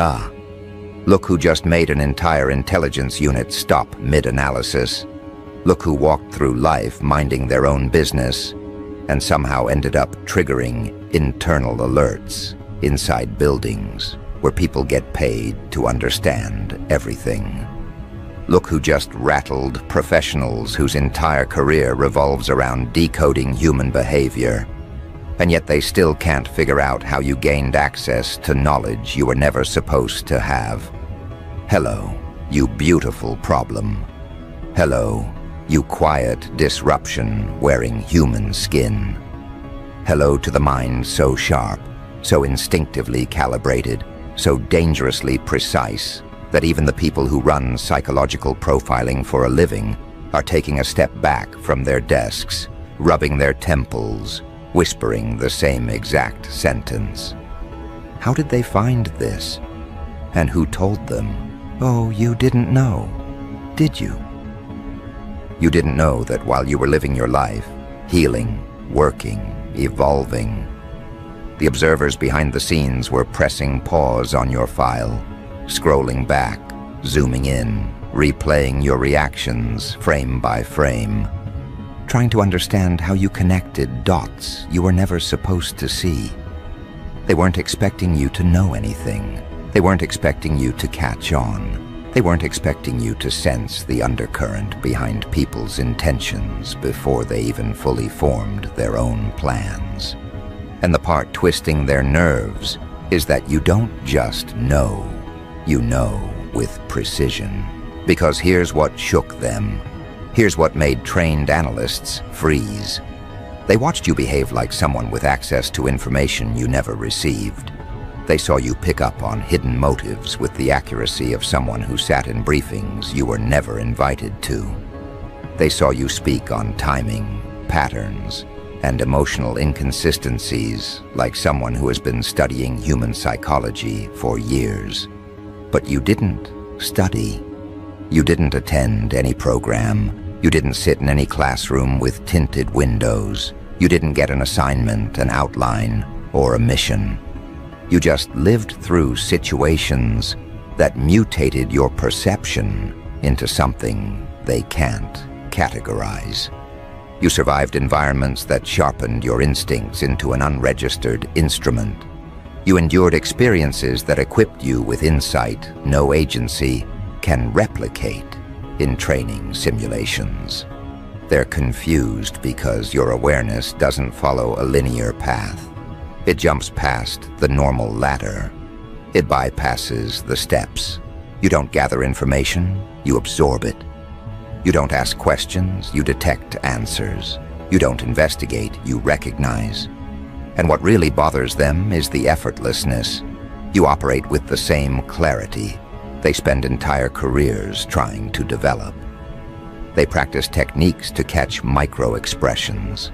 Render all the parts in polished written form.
Ah, look who just made an entire intelligence unit stop mid-analysis. Look who walked through life minding their own business and somehow ended up triggering internal alerts inside buildings where people get paid to understand everything. Look who just rattled professionals whose entire career revolves around decoding human behavior, and yet they still can't figure out how you gained access to knowledge you were never supposed to have. Hello, you beautiful problem. Hello, you quiet disruption wearing human skin. Hello to the mind so sharp, so instinctively calibrated, so dangerously precise, that even the people who run psychological profiling for a living are taking a step back from their desks, rubbing their temples, whispering the same exact sentence. How did they find this? And who told them? Oh, you didn't know, did you? You didn't know that while you were living your life, healing, working, evolving, the observers behind the scenes were pressing pause on your file, scrolling back, zooming in, replaying your reactions frame by frame, trying to understand how you connected dots you were never supposed to see. They weren't expecting you to know anything. They weren't expecting you to catch on. They weren't expecting you to sense the undercurrent behind people's intentions before they even fully formed their own plans. And the part twisting their nerves is that you don't just know. You know with precision. Because here's what shook them. Here's what made trained analysts freeze. They watched you behave like someone with access to information you never received. They saw you pick up on hidden motives with the accuracy of someone who sat in briefings you were never invited to. They saw you speak on timing, patterns, and emotional inconsistencies like someone who has been studying human psychology for years. But you didn't study. You didn't attend any program. You didn't sit in any classroom with tinted windows. You didn't get an assignment, an outline, or a mission. You just lived through situations that mutated your perception into something they can't categorize. You survived environments that sharpened your instincts into an unregistered instrument. You endured experiences that equipped you with insight no agency can replicate in training simulations. They're confused because your awareness doesn't follow a linear path. It jumps past the normal ladder. It bypasses the steps. You don't gather information, you absorb it. You don't ask questions, you detect answers. You don't investigate, you recognize. And what really bothers them is the effortlessness. You operate with the same clarity they spend entire careers trying to develop. They practice techniques to catch micro-expressions.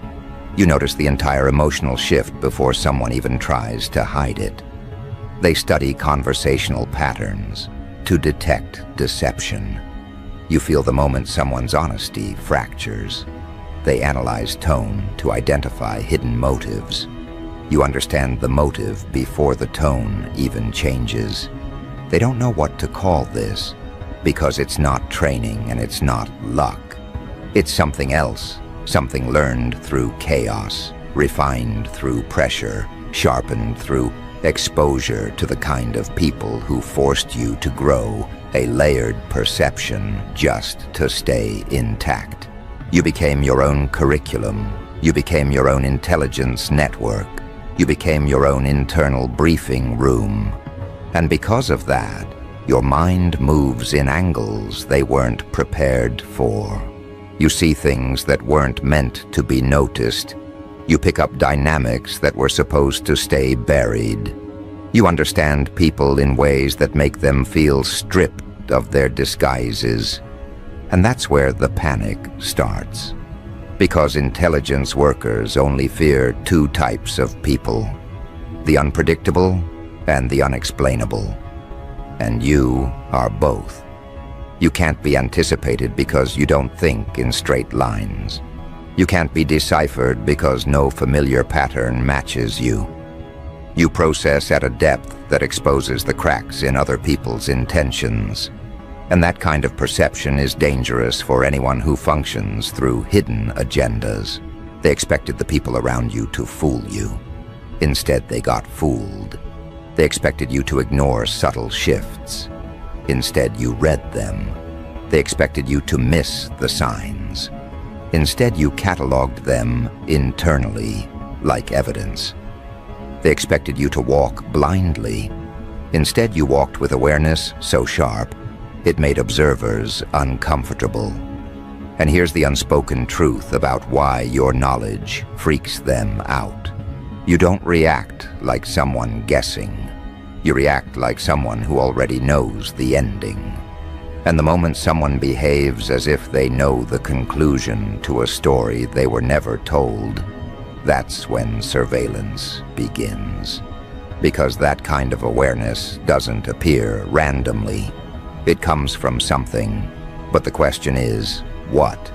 You notice the entire emotional shift before someone even tries to hide it. They study conversational patterns to detect deception. You feel the moment someone's honesty fractures. They analyze tone to identify hidden motives. You understand the motive before the tone even changes. They don't know what to call this because it's not training and it's not luck. It's something else. Something learned through chaos, refined through pressure, sharpened through exposure to the kind of people who forced you to grow a layered perception just to stay intact. You became your own curriculum. You became your own intelligence network. You became your own internal briefing room. And because of that, your mind moves in angles they weren't prepared for. You see things that weren't meant to be noticed. You pick up dynamics that were supposed to stay buried. You understand people in ways that make them feel stripped of their disguises. And that's where the panic starts. Because intelligence workers only fear two types of people: the unpredictable and the unexplainable. And you are both. You can't be anticipated because you don't think in straight lines. You can't be deciphered because no familiar pattern matches you. You process at a depth that exposes the cracks in other people's intentions. And that kind of perception is dangerous for anyone who functions through hidden agendas. They expected the people around you to fool you. Instead, they got fooled. They expected you to ignore subtle shifts. Instead, you read them. They expected you to miss the signs. Instead, you cataloged them internally, like evidence. They expected you to walk blindly. Instead, you walked with awareness so sharp, it made observers uncomfortable. And here's the unspoken truth about why your knowledge freaks them out. You don't react like someone guessing. You react like someone who already knows the ending. And the moment someone behaves as if they know the conclusion to a story they were never told, that's when surveillance begins. Because that kind of awareness doesn't appear randomly. It comes from something. But the question is, what?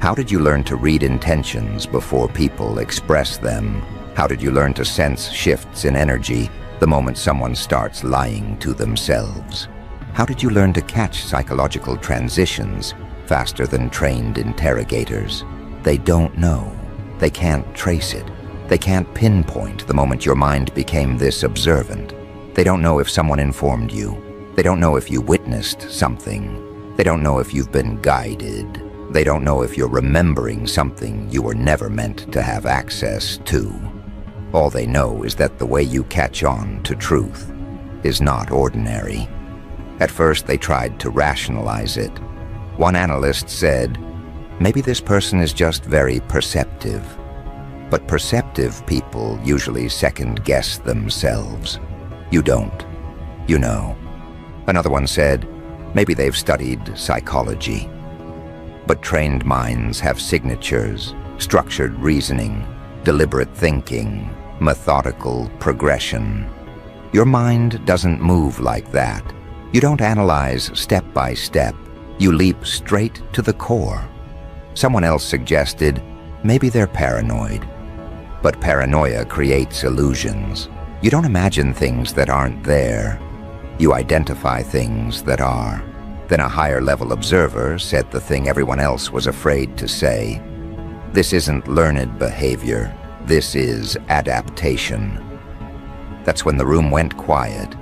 How did you learn to read intentions before people express them? How did you learn to sense shifts in energy the moment someone starts lying to themselves? How did you learn to catch psychological transitions faster than trained interrogators? They don't know. They can't trace it. They can't pinpoint the moment your mind became this observant. They don't know if someone informed you. They don't know if you witnessed something. They don't know if you've been guided. They don't know if you're remembering something you were never meant to have access to. All they know is that the way you catch on to truth is not ordinary. At first, they tried to rationalize it. One analyst said, maybe this person is just very perceptive. But perceptive people usually second-guess themselves. You don't. You know. Another one said, maybe they've studied psychology. But trained minds have signatures, structured reasoning, deliberate thinking, methodical progression. Your mind doesn't move like that. You don't analyze step by step. You leap straight to the core. Someone else suggested, maybe they're paranoid. But paranoia creates illusions. You don't imagine things that aren't there. You identify things that are. Then a higher-level observer said the thing everyone else was afraid to say. This isn't learned behavior. This is adaptation. That's when the room went quiet.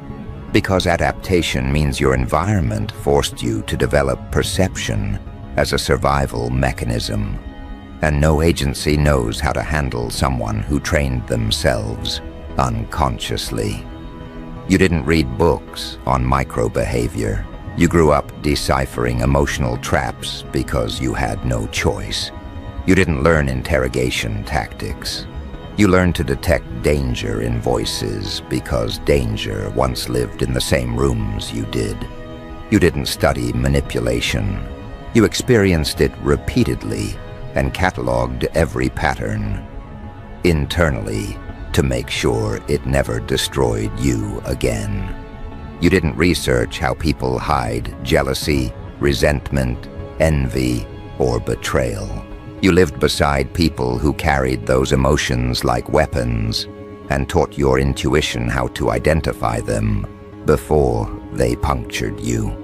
Because adaptation means your environment forced you to develop perception as a survival mechanism. And no agency knows how to handle someone who trained themselves unconsciously. You didn't read books on microbehavior. You grew up deciphering emotional traps because you had no choice. You didn't learn interrogation tactics. You learned to detect danger in voices because danger once lived in the same rooms you did. You didn't study manipulation. You experienced it repeatedly and cataloged every pattern internally to make sure it never destroyed you again. You didn't research how people hide jealousy, resentment, envy, or betrayal. You lived beside people who carried those emotions like weapons and taught your intuition how to identify them before they punctured you.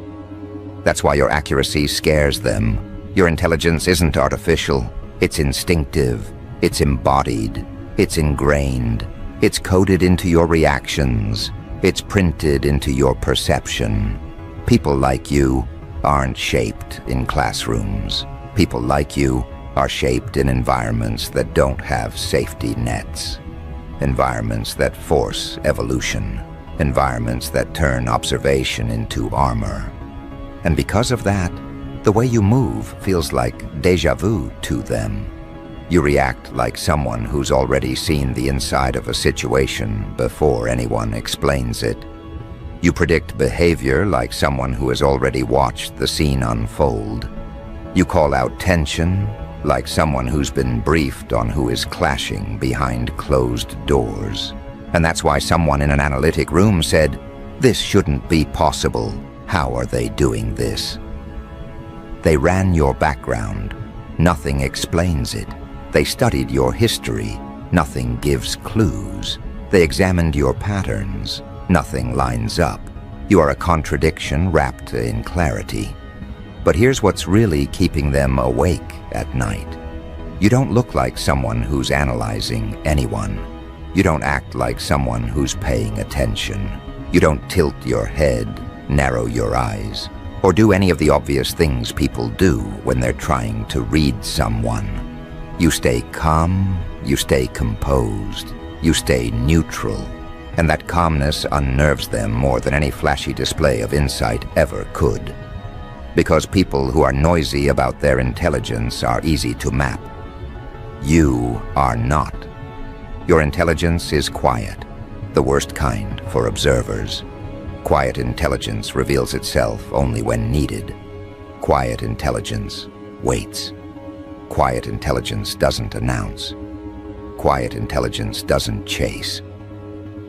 That's why your accuracy scares them. Your intelligence isn't artificial. It's instinctive. It's embodied. It's ingrained. It's coded into your reactions. It's printed into your perception. People like you aren't shaped in classrooms. People like you are shaped in environments that don't have safety nets. Environments that force evolution. Environments that turn observation into armor. And because of that, the way you move feels like déjà vu to them. You react like someone who's already seen the inside of a situation before anyone explains it. You predict behavior like someone who has already watched the scene unfold. You call out tension like someone who's been briefed on who is clashing behind closed doors. And that's why someone in an analytic room said, "This shouldn't be possible. How are they doing this?" They ran your background. Nothing explains it. They studied your history. Nothing gives clues. They examined your patterns. Nothing lines up. You are a contradiction wrapped in clarity. But here's what's really keeping them awake at night. You don't look like someone who's analyzing anyone. You don't act like someone who's paying attention. You don't tilt your head, narrow your eyes, or do any of the obvious things people do when they're trying to read someone. You stay calm, you stay composed, you stay neutral, and that calmness unnerves them more than any flashy display of insight ever could. Because people who are noisy about their intelligence are easy to map. You are not. Your intelligence is quiet, the worst kind for observers. Quiet intelligence reveals itself only when needed. Quiet intelligence waits. Quiet intelligence doesn't announce. Quiet intelligence doesn't chase.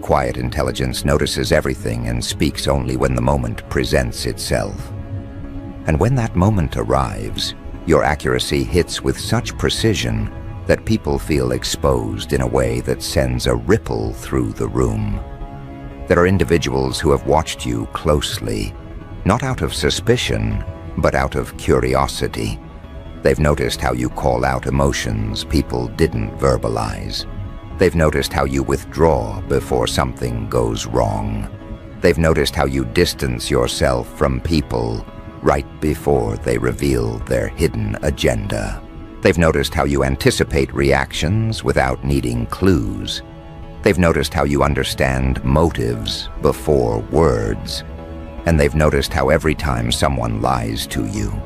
Quiet intelligence notices everything and speaks only when the moment presents itself. And when that moment arrives, your accuracy hits with such precision that people feel exposed in a way that sends a ripple through the room. There are individuals who have watched you closely, not out of suspicion, but out of curiosity. They've noticed how you call out emotions people didn't verbalize. They've noticed how you withdraw before something goes wrong. They've noticed how you distance yourself from people right before they reveal their hidden agenda. They've noticed how you anticipate reactions without needing clues. They've noticed how you understand motives before words. And they've noticed how every time someone lies to you,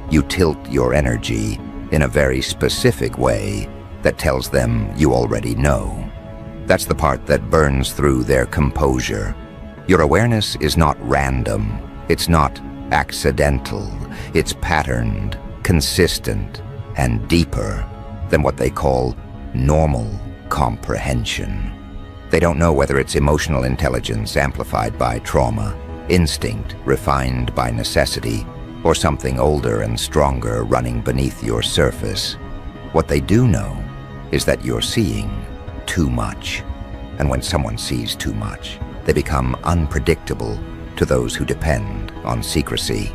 you tilt your energy in a very specific way that tells them you already know. That's the part that burns through their composure. Your awareness is not random. It's not accidental. It's patterned, consistent, and deeper than what they call normal comprehension. They don't know whether it's emotional intelligence amplified by trauma, instinct refined by necessity, or something older and stronger running beneath your surface. What they do know is that you're seeing too much. And when someone sees too much, they become unpredictable to those who depend on secrecy.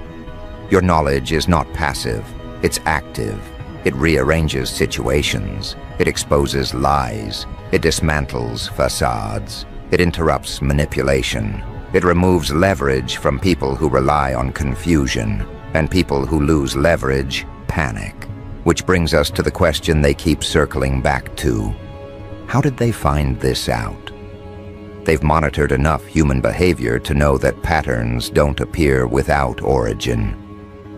Your knowledge is not passive, it's active. It rearranges situations, it exposes lies, it dismantles facades, it interrupts manipulation, it removes leverage from people who rely on confusion, and people who lose leverage panic. Which brings us to the question they keep circling back to. How did they find this out? They've monitored enough human behavior to know that patterns don't appear without origin.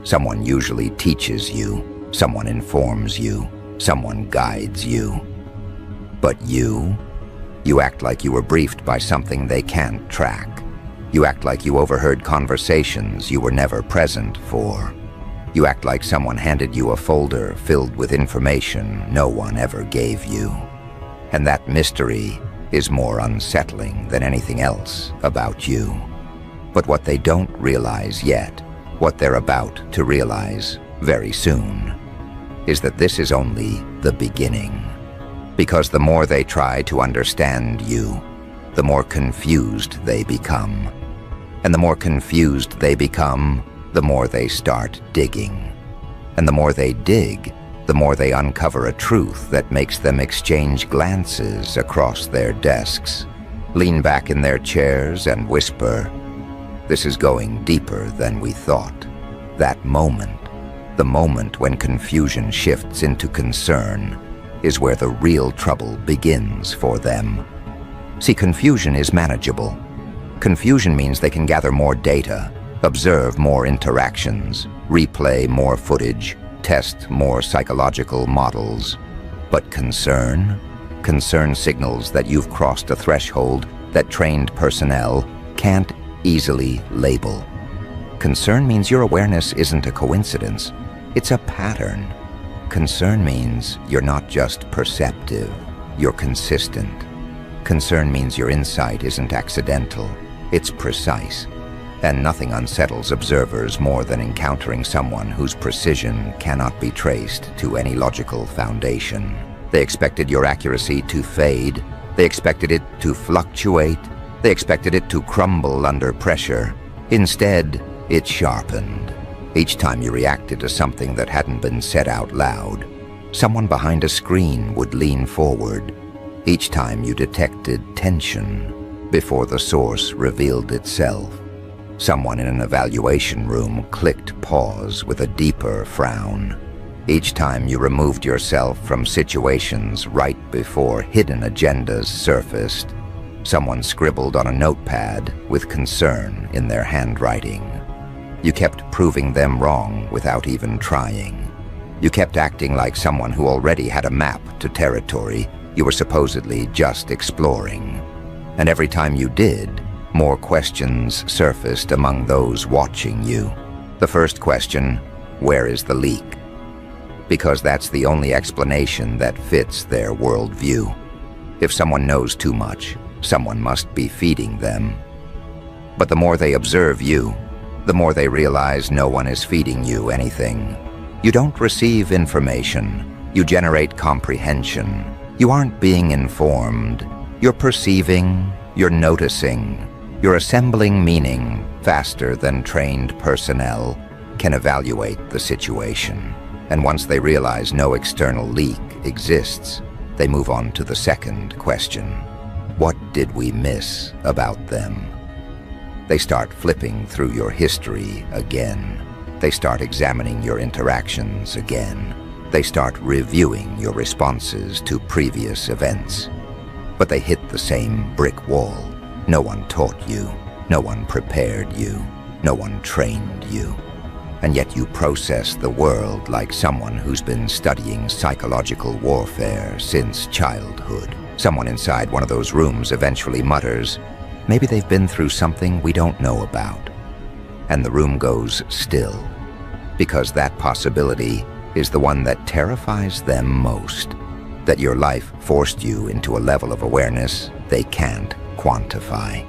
Someone usually teaches you. Someone informs you. Someone guides you. But you act like you were briefed by something they can't track. You act like you overheard conversations you were never present for. You act like someone handed you a folder filled with information no one ever gave you. And that mystery is more unsettling than anything else about you. But what they don't realize yet, what they're about to realize very soon, is that this is only the beginning. Because the more they try to understand you, the more confused they become. And the more confused they become, the more they start digging. And the more they dig, the more they uncover a truth that makes them exchange glances across their desks, lean back in their chairs and whisper, "This is going deeper than we thought." That moment, the moment when confusion shifts into concern, is where the real trouble begins for them. See, confusion is manageable. Confusion means they can gather more data, observe more interactions, replay more footage, test more psychological models. But concern signals that you've crossed a threshold that trained personnel can't easily label. Concern means your awareness isn't a coincidence, it's a pattern. Concern means you're not just perceptive, you're consistent. Concern means your insight isn't accidental, it's precise. And nothing unsettles observers more than encountering someone whose precision cannot be traced to any logical foundation. They expected your accuracy to fade, They expected it to fluctuate. They expected it to crumble under pressure. Instead, it sharpened. Each time you reacted to something that hadn't been said out loud, someone behind a screen would lean forward. Each time you detected tension before the source revealed itself, someone in an evaluation room clicked pause with a deeper frown. Each time you removed yourself from situations right before hidden agendas surfaced, someone scribbled on a notepad with concern in their handwriting. You kept proving them wrong without even trying. You kept acting like someone who already had a map to territory you were supposedly just exploring. And every time you did, more questions surfaced among those watching you. The first question, where is the leak? Because that's the only explanation that fits their worldview. If someone knows too much, someone must be feeding them. But the more they observe you, the more they realize no one is feeding you anything. You don't receive information. You generate comprehension. You aren't being informed. You're perceiving. You're noticing. You're assembling meaning faster than trained personnel can evaluate the situation. And once they realize no external leak exists, they move on to the second question. What did we miss about them? They start flipping through your history again. They start examining your interactions again. They start reviewing your responses to previous events. But they hit the same brick wall. No one taught you. No one prepared you. No one trained you. And yet you process the world like someone who's been studying psychological warfare since childhood. Someone inside one of those rooms eventually mutters, maybe they've been through something we don't know about. And the room goes still, because that possibility is the one that terrifies them most. That your life forced you into a level of awareness they can't quantify.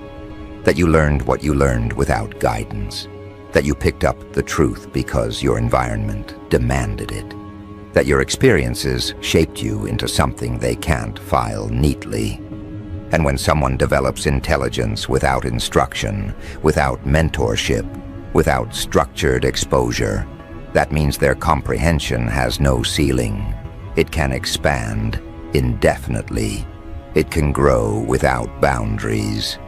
That you learned what you learned without guidance. That you picked up the truth because your environment demanded it. That your experiences shaped you into something they can't file neatly. And when someone develops intelligence without instruction, without mentorship, without structured exposure, that means their comprehension has no ceiling. It can expand indefinitely. It can grow without boundaries.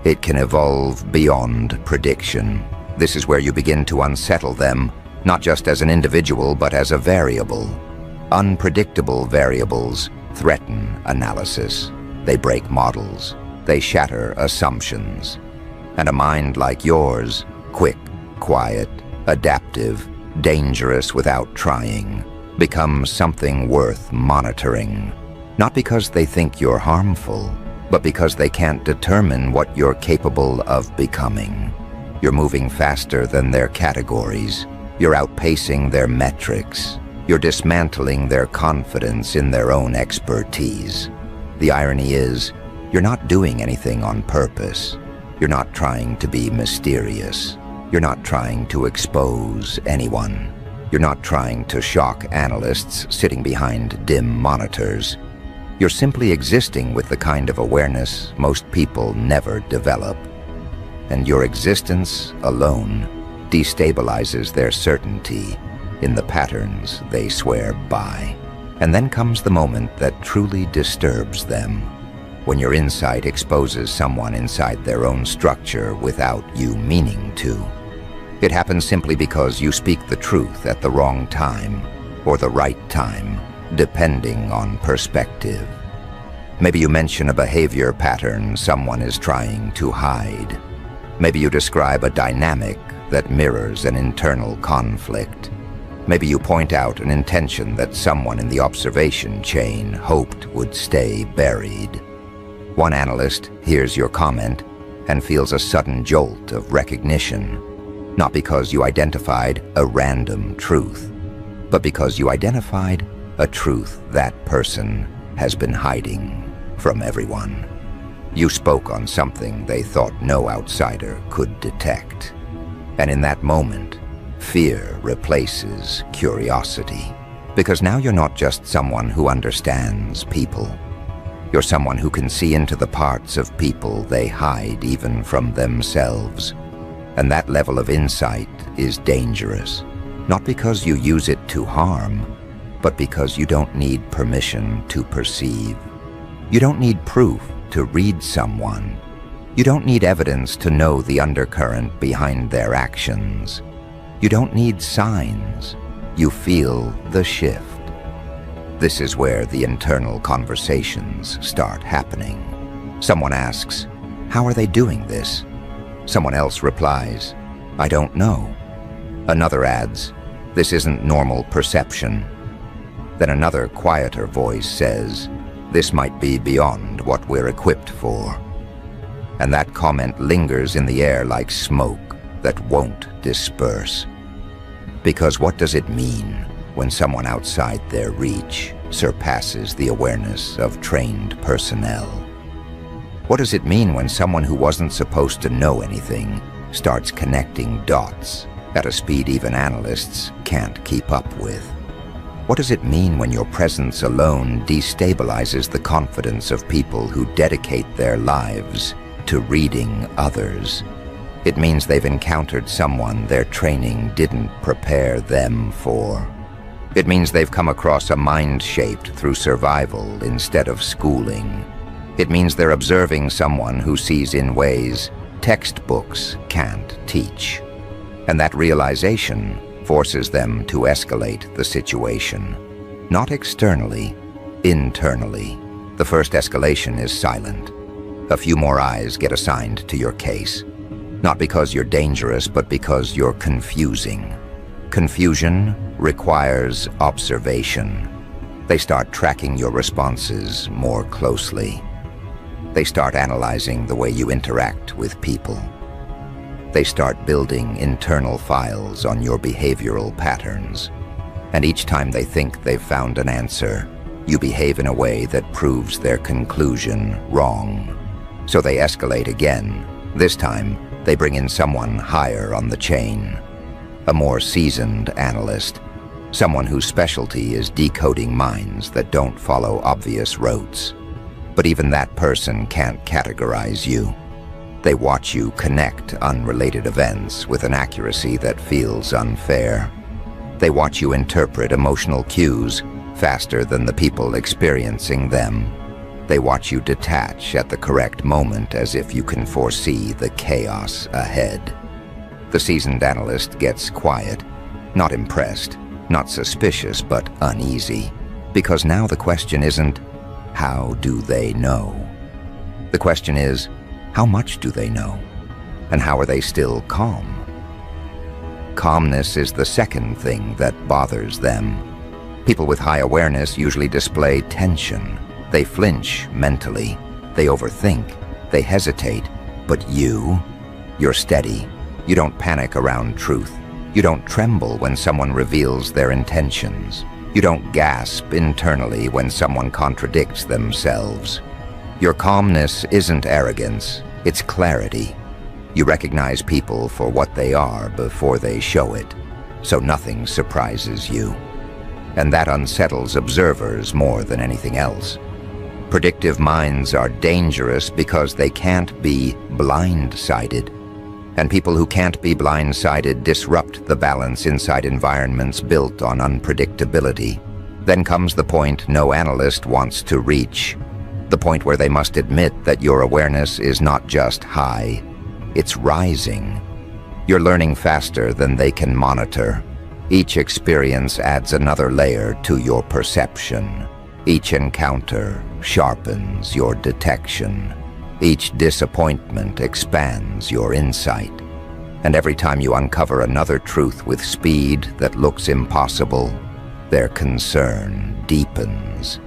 It can evolve beyond prediction. This is where you begin to unsettle them, not just as an individual, but as a variable. Unpredictable variables threaten analysis. They break models. They shatter assumptions. And a mind like yours, quick, quiet, adaptive, dangerous without trying, becomes something worth monitoring. Not because they think you're harmful, but because they can't determine what you're capable of becoming. You're moving faster than their categories. You're outpacing their metrics. You're dismantling their confidence in their own expertise. The irony is, you're not doing anything on purpose. You're not trying to be mysterious. You're not trying to expose anyone. You're not trying to shock analysts sitting behind dim monitors. You're simply existing with the kind of awareness most people never develop. And your existence alone destabilizes their certainty in the patterns they swear by. And then comes the moment that truly disturbs them, when your insight exposes someone inside their own structure without you meaning to. It happens simply because you speak the truth at the wrong time, or the right time, depending on perspective. Maybe you mention a behavior pattern someone is trying to hide. Maybe you describe a dynamic that mirrors an internal conflict. Maybe you point out an intention that someone in the observation chain hoped would stay buried. One analyst hears your comment and feels a sudden jolt of recognition, not because you identified a random truth, but because you identified a truth that person has been hiding from everyone. You spoke on something they thought no outsider could detect. And in that moment, fear replaces curiosity. Because now you're not just someone who understands people. You're someone who can see into the parts of people they hide even from themselves. And that level of insight is dangerous, not because you use it to harm, but because you don't need permission to perceive. You don't need proof to read someone. You don't need evidence to know the undercurrent behind their actions. You don't need signs. You feel the shift. This is where the internal conversations start happening. Someone asks, "How are they doing this?" Someone else replies, "I don't know." Another adds, "This isn't normal perception." Then another quieter voice says, "This might be beyond what we're equipped for." And that comment lingers in the air like smoke that won't disperse. Because what does it mean when someone outside their reach surpasses the awareness of trained personnel? What does it mean when someone who wasn't supposed to know anything starts connecting dots at a speed even analysts can't keep up with? What does it mean when your presence alone destabilizes the confidence of people who dedicate their lives to reading others? It means they've encountered someone their training didn't prepare them for. It means they've come across a mind shaped through survival instead of schooling. It means they're observing someone who sees in ways textbooks can't teach. And that realization forces them to escalate the situation. Not externally, internally. The first escalation is silent. A few more eyes get assigned to your case. Not because you're dangerous, but because you're confusing. Confusion requires observation. They start tracking your responses more closely. They start analyzing the way you interact with people. They start building internal files on your behavioral patterns. And each time they think they've found an answer, you behave in a way that proves their conclusion wrong. So they escalate again. This time, they bring in someone higher on the chain. A more seasoned analyst. Someone whose specialty is decoding minds that don't follow obvious rotes. But even that person can't categorize you. They watch you connect unrelated events with an accuracy that feels unfair. They watch you interpret emotional cues faster than the people experiencing them. They watch you detach at the correct moment as if you can foresee the chaos ahead. The seasoned analyst gets quiet, not impressed, not suspicious, but uneasy. Because now the question isn't, how do they know? The question is, how much do they know? And how are they still calm? Calmness is the second thing that bothers them. People with high awareness usually display tension. They flinch mentally. They overthink. They hesitate. But you're steady. You don't panic around truth. You don't tremble when someone reveals their intentions. You don't gasp internally when someone contradicts themselves. Your calmness isn't arrogance, it's clarity. You recognize people for what they are before they show it, so nothing surprises you. And that unsettles observers more than anything else. Predictive minds are dangerous because they can't be blindsided. And people who can't be blindsided disrupt the balance inside environments built on unpredictability. Then comes the point no analyst wants to reach. The point where they must admit that your awareness is not just high, it's rising. You're learning faster than they can monitor. Each experience adds another layer to your perception. Each encounter sharpens your detection. Each disappointment expands your insight. And every time you uncover another truth with speed that looks impossible, their concern deepens.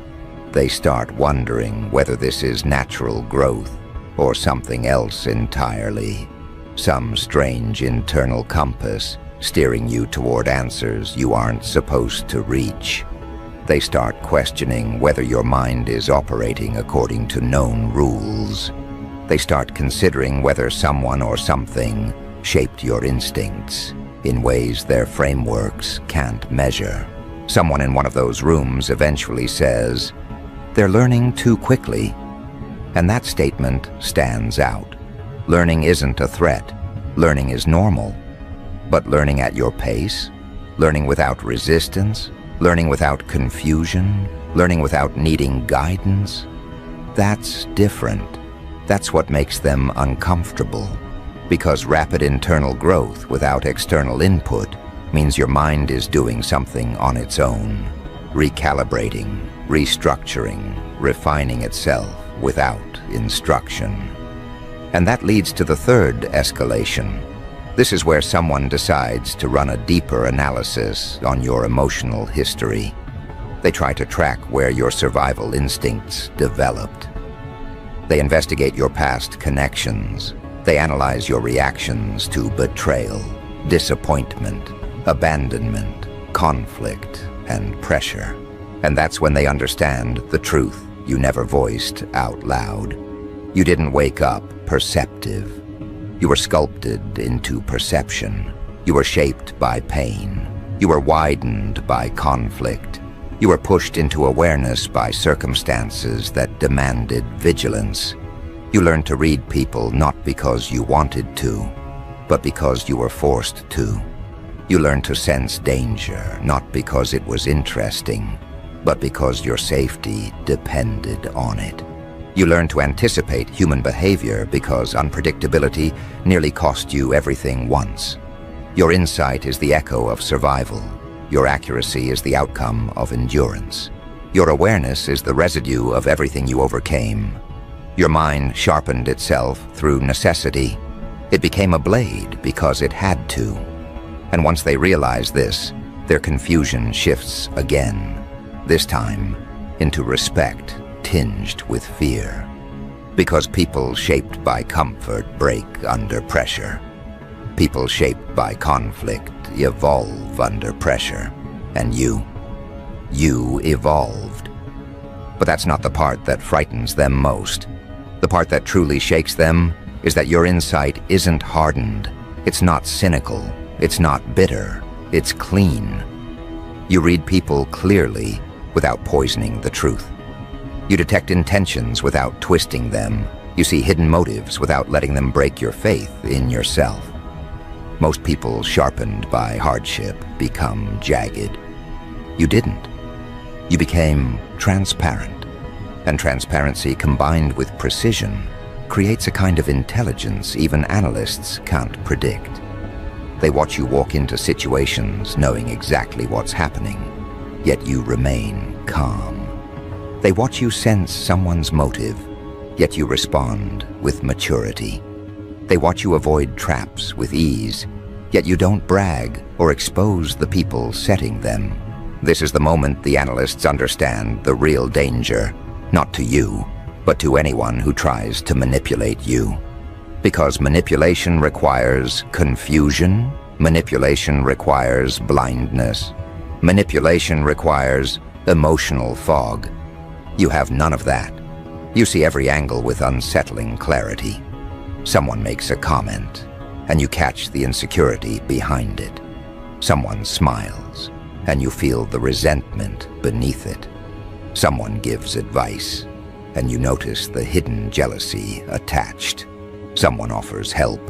They start wondering whether this is natural growth or something else entirely. Some strange internal compass steering you toward answers you aren't supposed to reach. They start questioning whether your mind is operating according to known rules. They start considering whether someone or something shaped your instincts in ways their frameworks can't measure. Someone in one of those rooms eventually says, They're learning too quickly. And that statement stands out. Learning isn't a threat. Learning is normal. But learning at your pace, learning without resistance, learning without confusion, learning without needing guidance, that's different. That's what makes them uncomfortable. Because rapid internal growth without external input means your mind is doing something on its own, recalibrating, restructuring, refining itself without instruction. And that leads to the third escalation. This is where someone decides to run a deeper analysis on your emotional history. They try to track where your survival instincts developed. They investigate your past connections. They analyze your reactions to betrayal, disappointment, abandonment, conflict, and pressure. And that's when they understand the truth you never voiced out loud. You didn't wake up perceptive. You were sculpted into perception. You were shaped by pain. You were widened by conflict. You were pushed into awareness by circumstances that demanded vigilance. You learned to read people not because you wanted to, but because you were forced to. You learned to sense danger not because it was interesting, but because your safety depended on it. You learn to anticipate human behavior because unpredictability nearly cost you everything once. Your insight is the echo of survival. Your accuracy is the outcome of endurance. Your awareness is the residue of everything you overcame. Your mind sharpened itself through necessity. It became a blade because it had to. And once they realize this, their confusion shifts again, this time into respect tinged with fear. Because people shaped by comfort break under pressure. People shaped by conflict evolve under pressure. And you evolved. But that's not the part that frightens them most. The part that truly shakes them is that your insight isn't hardened. It's not cynical. It's not bitter. It's clean. You read people clearly without poisoning the truth. You detect intentions without twisting them. You see hidden motives without letting them break your faith in yourself. Most people sharpened by hardship become jagged. You didn't. You became transparent. And transparency combined with precision creates a kind of intelligence even analysts can't predict. They watch you walk into situations knowing exactly what's happening, yet you remain calm. They watch you sense someone's motive, yet you respond with maturity. They watch you avoid traps with ease, yet you don't brag or expose the people setting them. This is the moment the analysts understand the real danger, not to you, but to anyone who tries to manipulate you. Because manipulation requires confusion, manipulation requires blindness, manipulation requires emotional fog. You have none of that. You see every angle with unsettling clarity. Someone makes a comment, and you catch the insecurity behind it. Someone smiles, and you feel the resentment beneath it. Someone gives advice, and you notice the hidden jealousy attached. Someone offers help,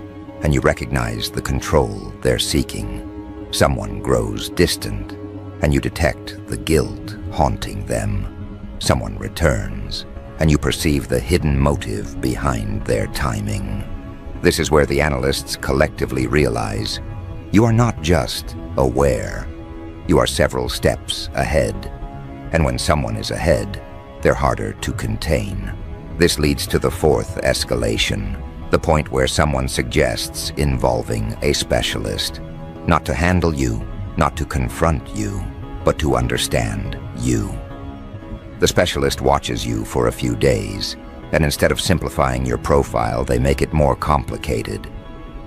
and you recognize the control they're seeking. Someone grows distant, and you detect the guilt haunting them. Someone returns, and you perceive the hidden motive behind their timing. This is where the analysts collectively realize you are not just aware. You are several steps ahead. And when someone is ahead, they're harder to contain. This leads to the fourth escalation, the point where someone suggests involving a specialist, not to handle you, not to confront you, but to understand you. The specialist watches you for a few days, and instead of simplifying your profile, they make it more complicated.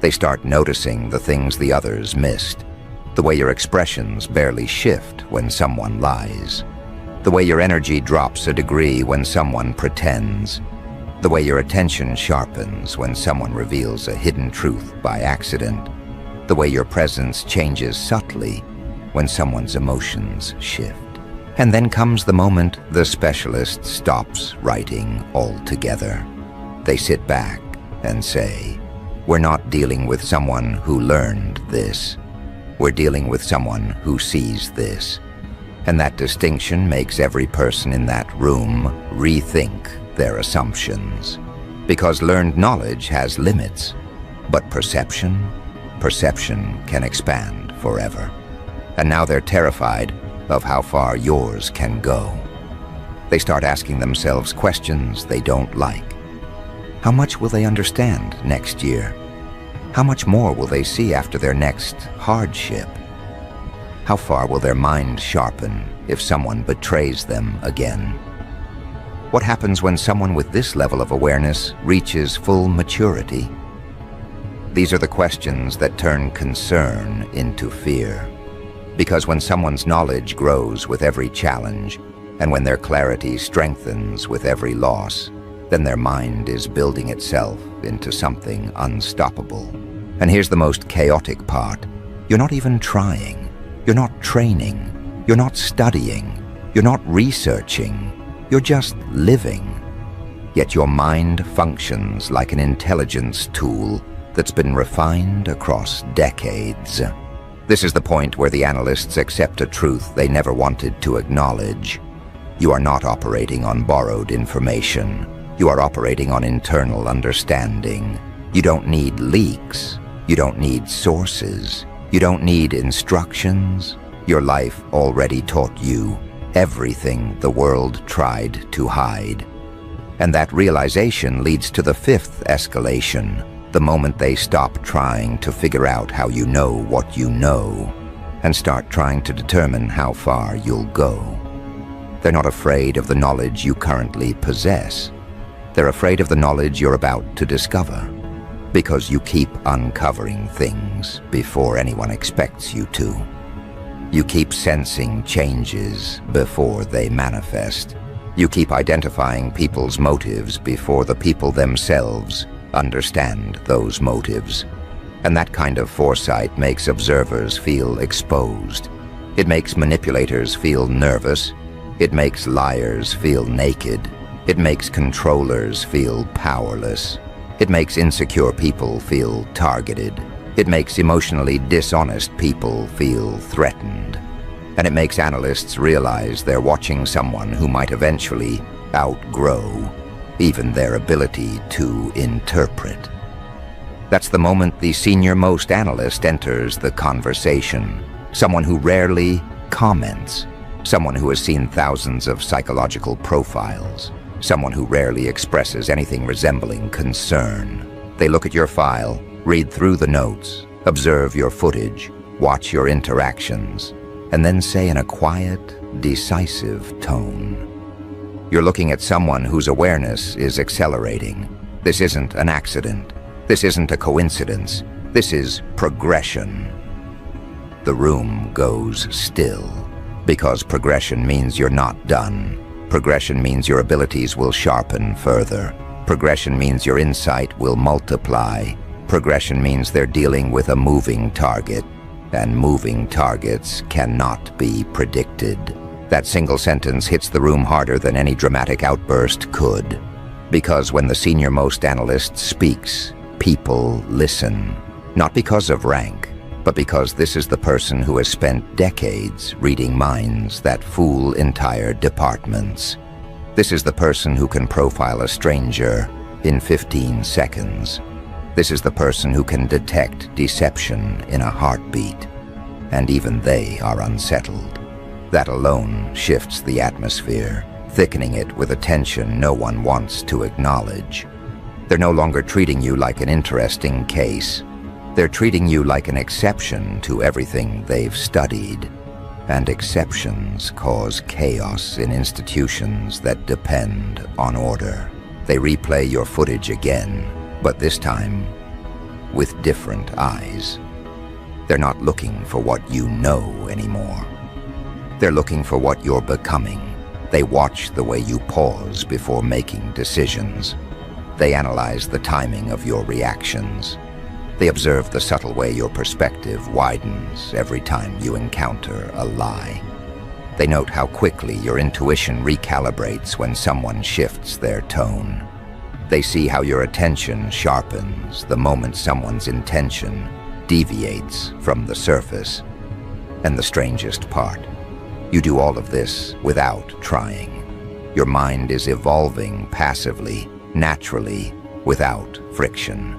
They start noticing the things the others missed, the way your expressions barely shift when someone lies, the way your energy drops a degree when someone pretends, the way your attention sharpens when someone reveals a hidden truth by accident, the way your presence changes subtly when someone's emotions shift. And then comes the moment the specialist stops writing altogether. They sit back and say, "We're not dealing with someone who learned this. We're dealing with someone who sees this." And that distinction makes every person in that room rethink their assumptions. Because learned knowledge has limits, but perception can expand forever. And now they're terrified of how far yours can go. They start asking themselves questions they don't like. How much will they understand next year? How much more will they see after their next hardship? How far will their mind sharpen if someone betrays them again? What happens when someone with this level of awareness reaches full maturity? These are the questions that turn concern into fear. Because when someone's knowledge grows with every challenge, and when their clarity strengthens with every loss, then their mind is building itself into something unstoppable. And here's the most chaotic part. You're not even trying. You're not training. You're not studying. You're not researching. You're just living. Yet your mind functions like an intelligence tool that's been refined across decades. This is the point where the analysts accept a truth they never wanted to acknowledge. You are not operating on borrowed information. You are operating on internal understanding. You don't need leaks. You don't need sources. You don't need instructions. Your life already taught you everything the world tried to hide. And that realization leads to the fifth escalation, the moment they stop trying to figure out how you know what you know and start trying to determine how far you'll go. They're not afraid of the knowledge you currently possess. They're afraid of the knowledge you're about to discover, because you keep uncovering things before anyone expects you to. You keep sensing changes before they manifest. You keep identifying people's motives before the people themselves understand those motives. And that kind of foresight makes observers feel exposed. It makes manipulators feel nervous. It makes liars feel naked. It makes controllers feel powerless. It makes insecure people feel targeted. It makes emotionally dishonest people feel threatened. And it makes analysts realize they're watching someone who might eventually outgrow even their ability to interpret. That's the moment the senior-most analyst enters the conversation. Someone who rarely comments. Someone who has seen thousands of psychological profiles. Someone who rarely expresses anything resembling concern. They look at your file, read through the notes, observe your footage, watch your interactions, and then say in a quiet, decisive tone, "You're looking at someone whose awareness is accelerating. This isn't an accident. This isn't a coincidence. This is progression." The room goes still, because progression means you're not done. Progression means your abilities will sharpen further. Progression means your insight will multiply. Progression means they're dealing with a moving target, and moving targets cannot be predicted. That single sentence hits the room harder than any dramatic outburst could. Because when the senior-most analyst speaks, people listen. Not because of rank, but because this is the person who has spent decades reading minds that fool entire departments. This is the person who can profile a stranger in 15 seconds. This is the person who can detect deception in a heartbeat, and even they are unsettled. That alone shifts the atmosphere, thickening it with a tension no one wants to acknowledge. They're no longer treating you like an interesting case. They're treating you like an exception to everything they've studied. And exceptions cause chaos in institutions that depend on order. They replay your footage again, but this time with different eyes. They're not looking for what you know anymore. They're looking for what you're becoming. They watch the way you pause before making decisions. They analyze the timing of your reactions. They observe the subtle way your perspective widens every time you encounter a lie. They note how quickly your intuition recalibrates when someone shifts their tone. They see how your attention sharpens the moment someone's intention deviates from the surface. And the strangest part, you do all of this without trying. Your mind is evolving passively, naturally, without friction.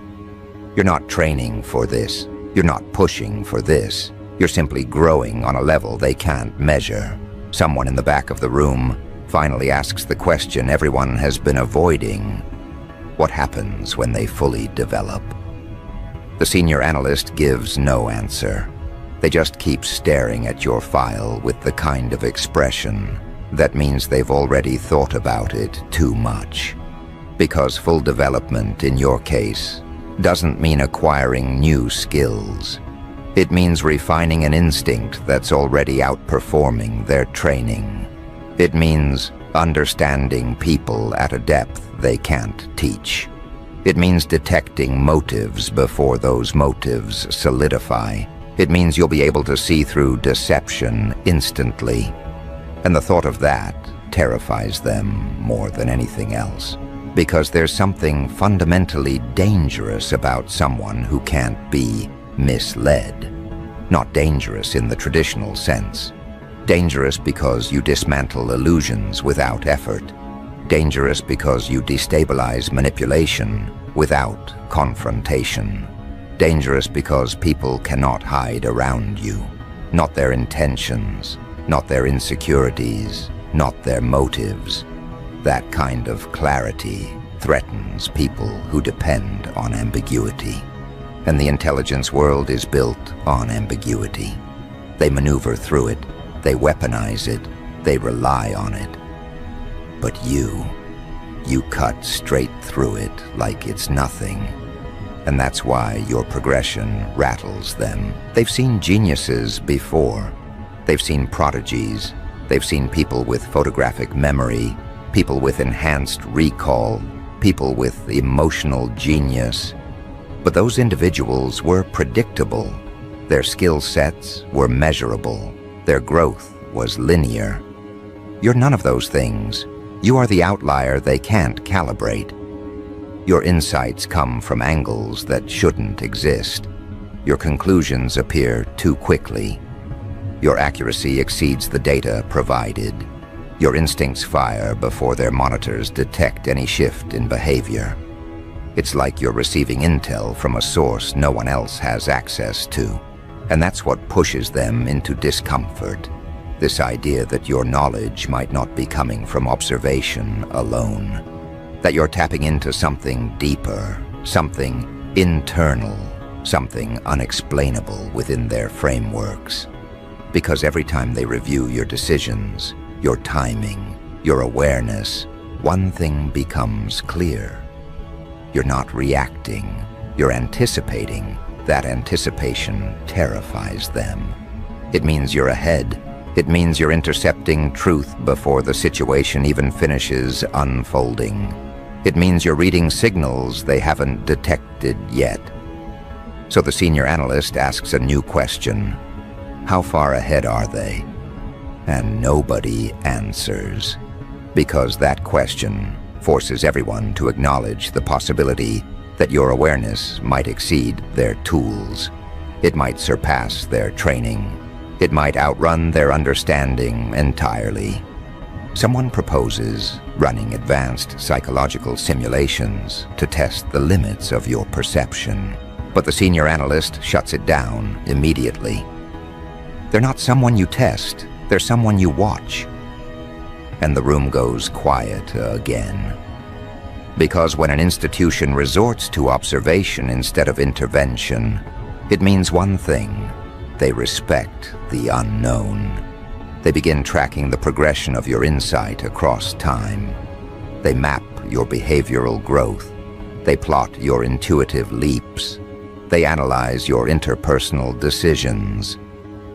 You're not training for this. You're not pushing for this. You're simply growing on a level they can't measure. Someone in the back of the room finally asks the question everyone has been avoiding. What happens when they fully develop? The senior analyst gives no answer. They just keep staring at your file with the kind of expression that means they've already thought about it too much. Because full development, in your case, doesn't mean acquiring new skills. It means refining an instinct that's already outperforming their training. It means understanding people at a depth they can't teach. It means detecting motives before those motives solidify. It means you'll be able to see through deception instantly. And the thought of that terrifies them more than anything else. Because there's something fundamentally dangerous about someone who can't be misled. Not dangerous in the traditional sense. Dangerous because you dismantle illusions without effort. Dangerous because you destabilize manipulation without confrontation. Dangerous because people cannot hide around you. Not their intentions, not their insecurities, not their motives. That kind of clarity threatens people who depend on ambiguity. And the intelligence world is built on ambiguity. They maneuver through it, they weaponize it, they rely on it. But you cut straight through it like it's nothing. And that's why your progression rattles them. They've seen geniuses before. They've seen prodigies. They've seen people with photographic memory, people with enhanced recall, people with emotional genius. But those individuals were predictable. Their skill sets were measurable. Their growth was linear. You're none of those things. You are the outlier they can't calibrate. Your insights come from angles that shouldn't exist. Your conclusions appear too quickly. Your accuracy exceeds the data provided. Your instincts fire before their monitors detect any shift in behavior. It's like you're receiving intel from a source no one else has access to. And that's what pushes them into discomfort. This idea that your knowledge might not be coming from observation alone. That you're tapping into something deeper, something internal, something unexplainable within their frameworks. Because every time they review your decisions, your timing, your awareness, one thing becomes clear. You're not reacting, you're anticipating. That anticipation terrifies them. It means you're ahead. It means you're intercepting truth before the situation even finishes unfolding. It means you're reading signals they haven't detected yet. So the senior analyst asks a new question. How far ahead are they? And nobody answers. Because that question forces everyone to acknowledge the possibility that your awareness might exceed their tools. It might surpass their training. It might outrun their understanding entirely. Someone proposes running advanced psychological simulations to test the limits of your perception, but the senior analyst shuts it down immediately. They're not someone you test, they're someone you watch. And the room goes quiet again. Because when an institution resorts to observation instead of intervention, it means one thing: they respect the unknown. They begin tracking the progression of your insight across time. They map your behavioral growth. They plot your intuitive leaps. They analyze your interpersonal decisions.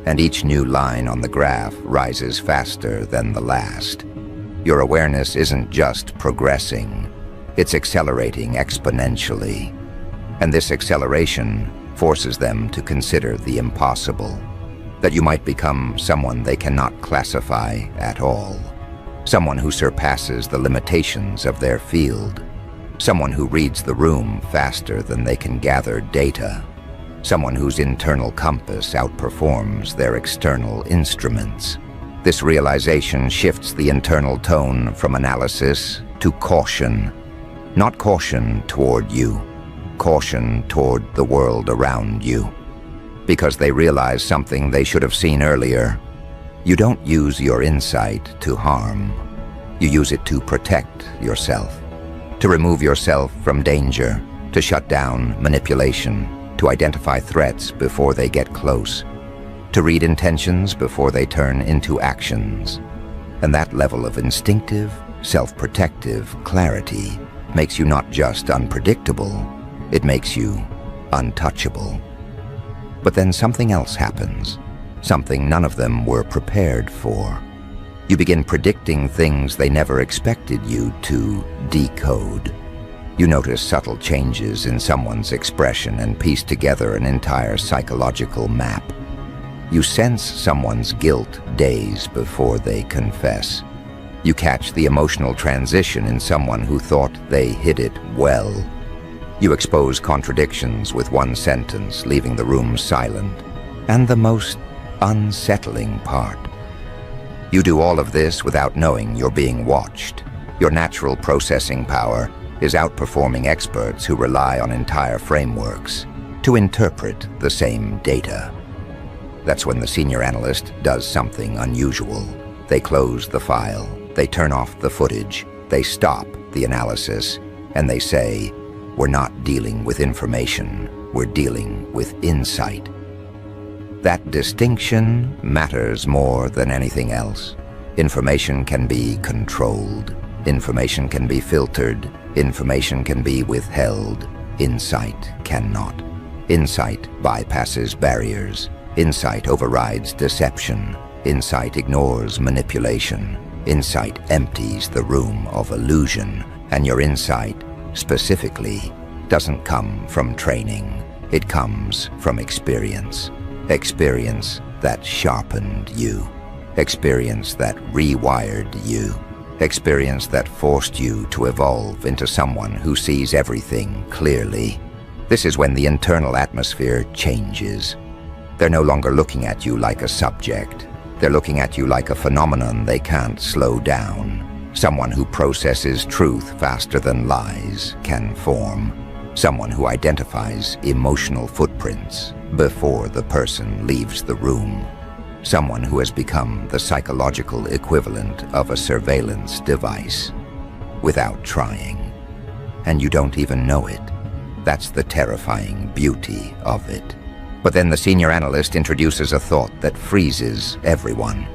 And each new line on the graph rises faster than the last. Your awareness isn't just progressing, it's accelerating exponentially. And this acceleration forces them to consider the impossible. that you might become someone they cannot classify at all, someone who surpasses the limitations of their field, someone who reads the room faster than they can gather data, someone whose internal compass outperforms their external instruments. This realization shifts the internal tone from analysis to caution. Not caution toward you, caution toward the world around you. Because they realize something they should have seen earlier. You don't use your insight to harm. You use it to protect yourself, to remove yourself from danger, to shut down manipulation, to identify threats before they get close, to read intentions before they turn into actions. And that level of instinctive, self-protective clarity makes you not just unpredictable, it makes you untouchable. But then something else happens, something none of them were prepared for. You begin predicting things they never expected you to decode. You notice subtle changes in someone's expression and piece together an entire psychological map. You sense someone's guilt days before they confess. You catch the emotional transition in someone who thought they hid it well. You expose contradictions with one sentence, leaving the room silent. And the most unsettling part, you do all of this without knowing you're being watched. Your natural processing power is outperforming experts who rely on entire frameworks to interpret the same data. That's when the senior analyst does something unusual. They close the file, they turn off the footage, they stop the analysis, and they say, "We're not dealing with information, we're dealing with insight." That distinction matters more than anything else. Information can be controlled, information can be filtered, information can be withheld. Insight cannot. Insight bypasses barriers. Insight overrides deception. Insight ignores manipulation. Insight empties the room of illusion. And your insight, specifically, doesn't come from training. It comes from experience. Experience that sharpened you. Experience that rewired you. Experience that forced you to evolve into someone who sees everything clearly. This is when the internal atmosphere changes. They're no longer looking at you like a subject. They're looking at you like a phenomenon they can't slow down. Someone who processes truth faster than lies can form. Someone who identifies emotional footprints before the person leaves the room. Someone who has become the psychological equivalent of a surveillance device without trying. And you don't even know it. That's the terrifying beauty of it. But then the senior analyst introduces a thought that freezes everyone.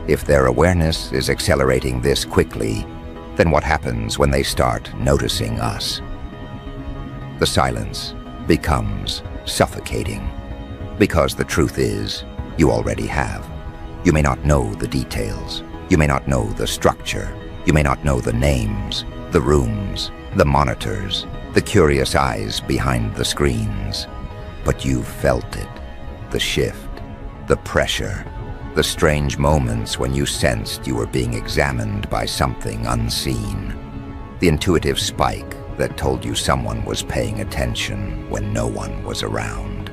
If their awareness is accelerating this quickly, then what happens when they start noticing us? The silence becomes suffocating. Because the truth is, you already have. You may not know the details. You may not know the structure. You may not know the names, the rooms, the monitors, the curious eyes behind the screens. But you've felt it. The shift, the pressure, the strange moments when you sensed you were being examined by something unseen. The intuitive spike that told you someone was paying attention when no one was around.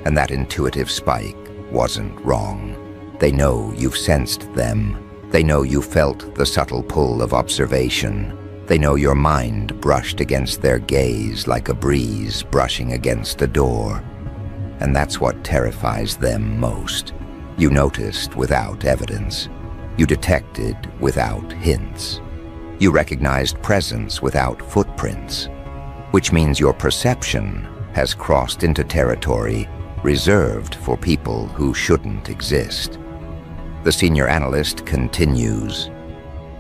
And that intuitive spike wasn't wrong. They know you've sensed them. They know you felt the subtle pull of observation. They know your mind brushed against their gaze like a breeze brushing against a door. And that's what terrifies them most. You noticed without evidence. You detected without hints. You recognized presence without footprints, which means your perception has crossed into territory reserved for people who shouldn't exist. The senior analyst continues.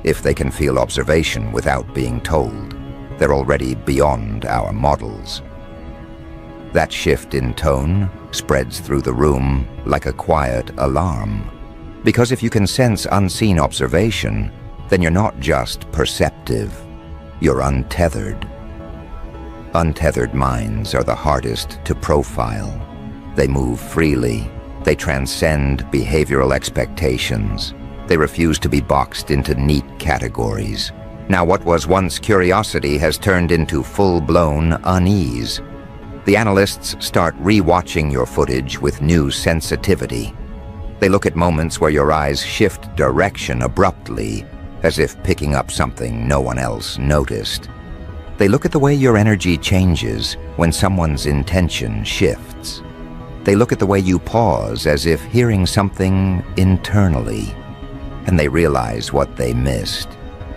If they can feel observation without being told, they're already beyond our models. That shift in tone spreads through the room like a quiet alarm. Because if you can sense unseen observation, then you're not just perceptive, you're untethered. Untethered minds are the hardest to profile. They move freely, They transcend behavioral expectations. They refuse to be boxed into neat categories. Now what was once curiosity has turned into full-blown unease. The analysts start re-watching your footage with new sensitivity. They look at moments where your eyes shift direction abruptly, as if picking up something no one else noticed. They look at the way your energy changes when someone's intention shifts. They look at the way you pause as if hearing something internally. And they realize what they missed.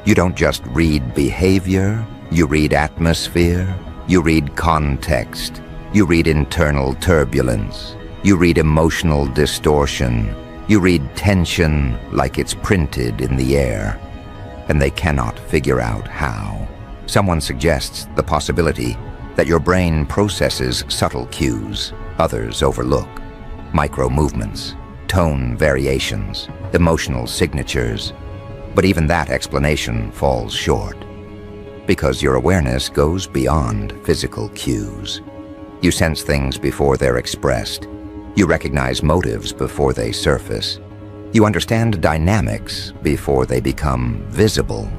You don't just read behavior, you read atmosphere, you read context, you read internal turbulence, you read emotional distortion, you read tension like it's printed in the air. And they cannot figure out how. Someone suggests the possibility that your brain processes subtle cues others overlook, micro movements, tone variations, emotional signatures. But even that explanation falls short, because your awareness goes beyond physical cues. You sense things before they're expressed. You recognize motives before they surface. You understand dynamics before they become visible.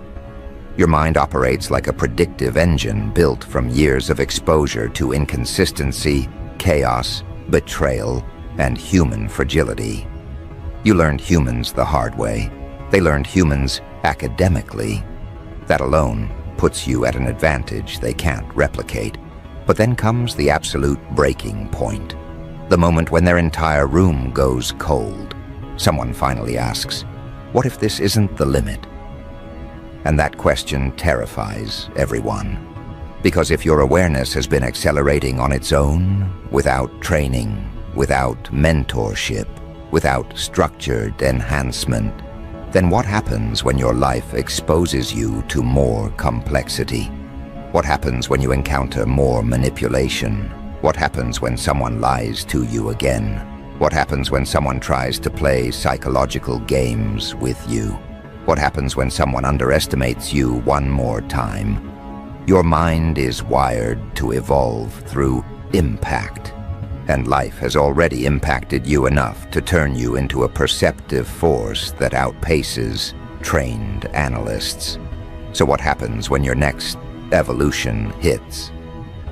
Your mind operates like a predictive engine built from years of exposure to inconsistency, chaos, betrayal, and human fragility. You learned humans the hard way. They learned humans academically. That alone puts you at an advantage they can't replicate. But then comes the absolute breaking point. The moment when their entire room goes cold. Someone finally asks, "What if this isn't the limit?" And that question terrifies everyone. Because if your awareness has been accelerating on its own, without training, without mentorship, without structured enhancement, then what happens when your life exposes you to more complexity? What happens when you encounter more manipulation? What happens when someone lies to you again? What happens when someone tries to play psychological games with you? What happens when someone underestimates you one more time? Your mind is wired to evolve through impact. And life has already impacted you enough to turn you into a perceptive force that outpaces trained analysts. So what happens when your next evolution hits?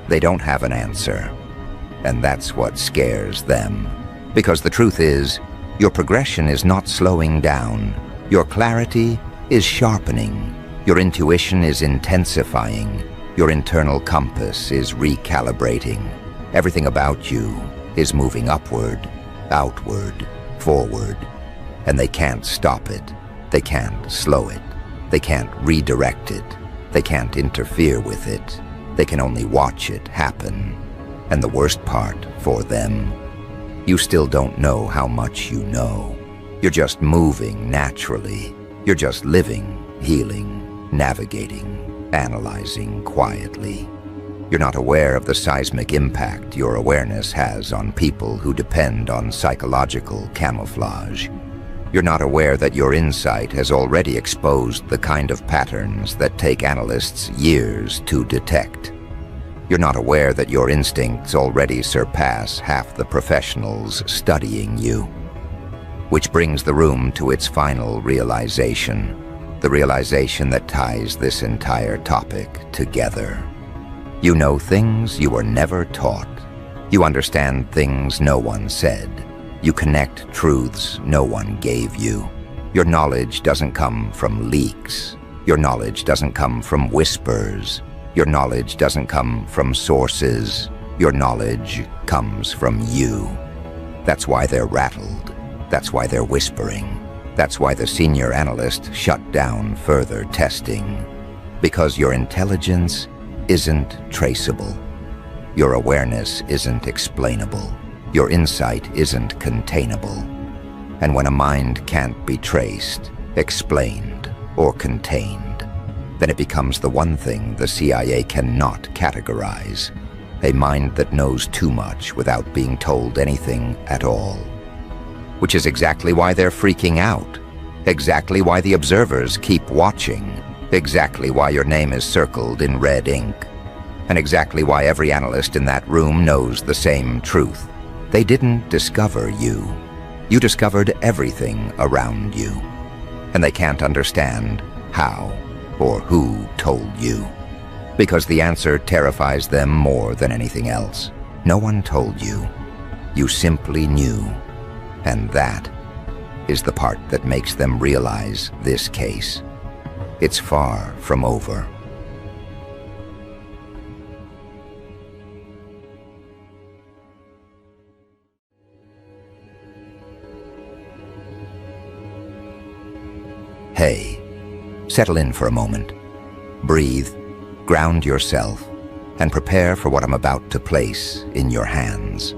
They don't have an answer. And that's what scares them. Because the truth is, your progression is not slowing down. Your clarity is sharpening. Your intuition is intensifying. Your internal compass is recalibrating. Everything about you is moving upward, outward, forward. And they can't stop it. They can't slow it. They can't redirect it. They can't interfere with it. They can only watch it happen. And the worst part for them, you still don't know how much you know. You're just moving naturally. You're just living, healing, navigating, analyzing quietly. You're not aware of the seismic impact your awareness has on people who depend on psychological camouflage. You're not aware that your insight has already exposed the kind of patterns that take analysts years to detect. You're not aware that your instincts already surpass half the professionals studying you. Which brings the room to its final realization, the realization that ties this entire topic together. You know things you were never taught. You understand things no one said. You connect truths no one gave you. Your knowledge doesn't come from leaks. Your knowledge doesn't come from whispers. Your knowledge doesn't come from sources. Your knowledge comes from you. That's why they're rattled. That's why they're whispering. That's why the senior analyst shut down further testing. Because your intelligence isn't traceable. Your awareness isn't explainable. Your insight isn't containable. And when a mind can't be traced, explained, or contained, then it becomes the one thing the CIA cannot categorize. A mind that knows too much without being told anything at all. Which is exactly why they're freaking out. Exactly why the observers keep watching. Exactly why your name is circled in red ink. And exactly why every analyst in that room knows the same truth. They didn't discover you. You discovered everything around you, and they can't understand how or who told you, because the answer terrifies them more than anything else. No one told you. You simply knew, and that is the part that makes them realize this case. It's far from over. Hey, settle in for a moment. Breathe, ground yourself, and prepare for what I'm about to place in your hands.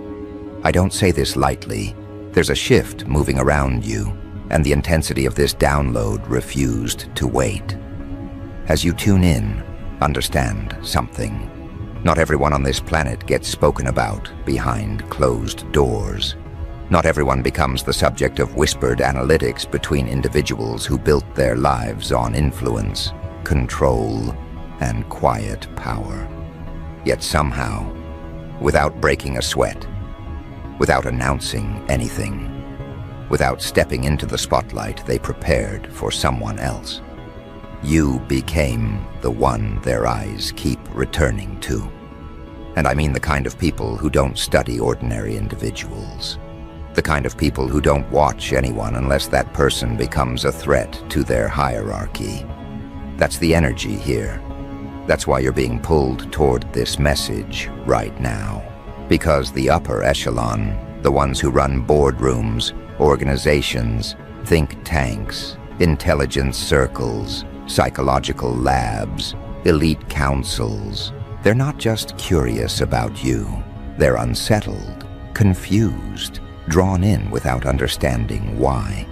I don't say this lightly. There's a shift moving around you, and the intensity of this download refused to wait. As you tune in, understand something. Not everyone on this planet gets spoken about behind closed doors. Not everyone becomes the subject of whispered analytics between individuals who built their lives on influence, control, and quiet power. Yet somehow, without breaking a sweat, without announcing anything, without stepping into the spotlight, they prepared for someone else. You became the one their eyes keep returning to. And I mean the kind of people who don't study ordinary individuals. The kind of people who don't watch anyone unless that person becomes a threat to their hierarchy. That's the energy here. That's why you're being pulled toward this message right now. Because the upper echelon, the ones who run boardrooms, organizations, think tanks, intelligence circles, psychological labs, elite councils, they're not just curious about you. They're unsettled, confused, drawn in without understanding why.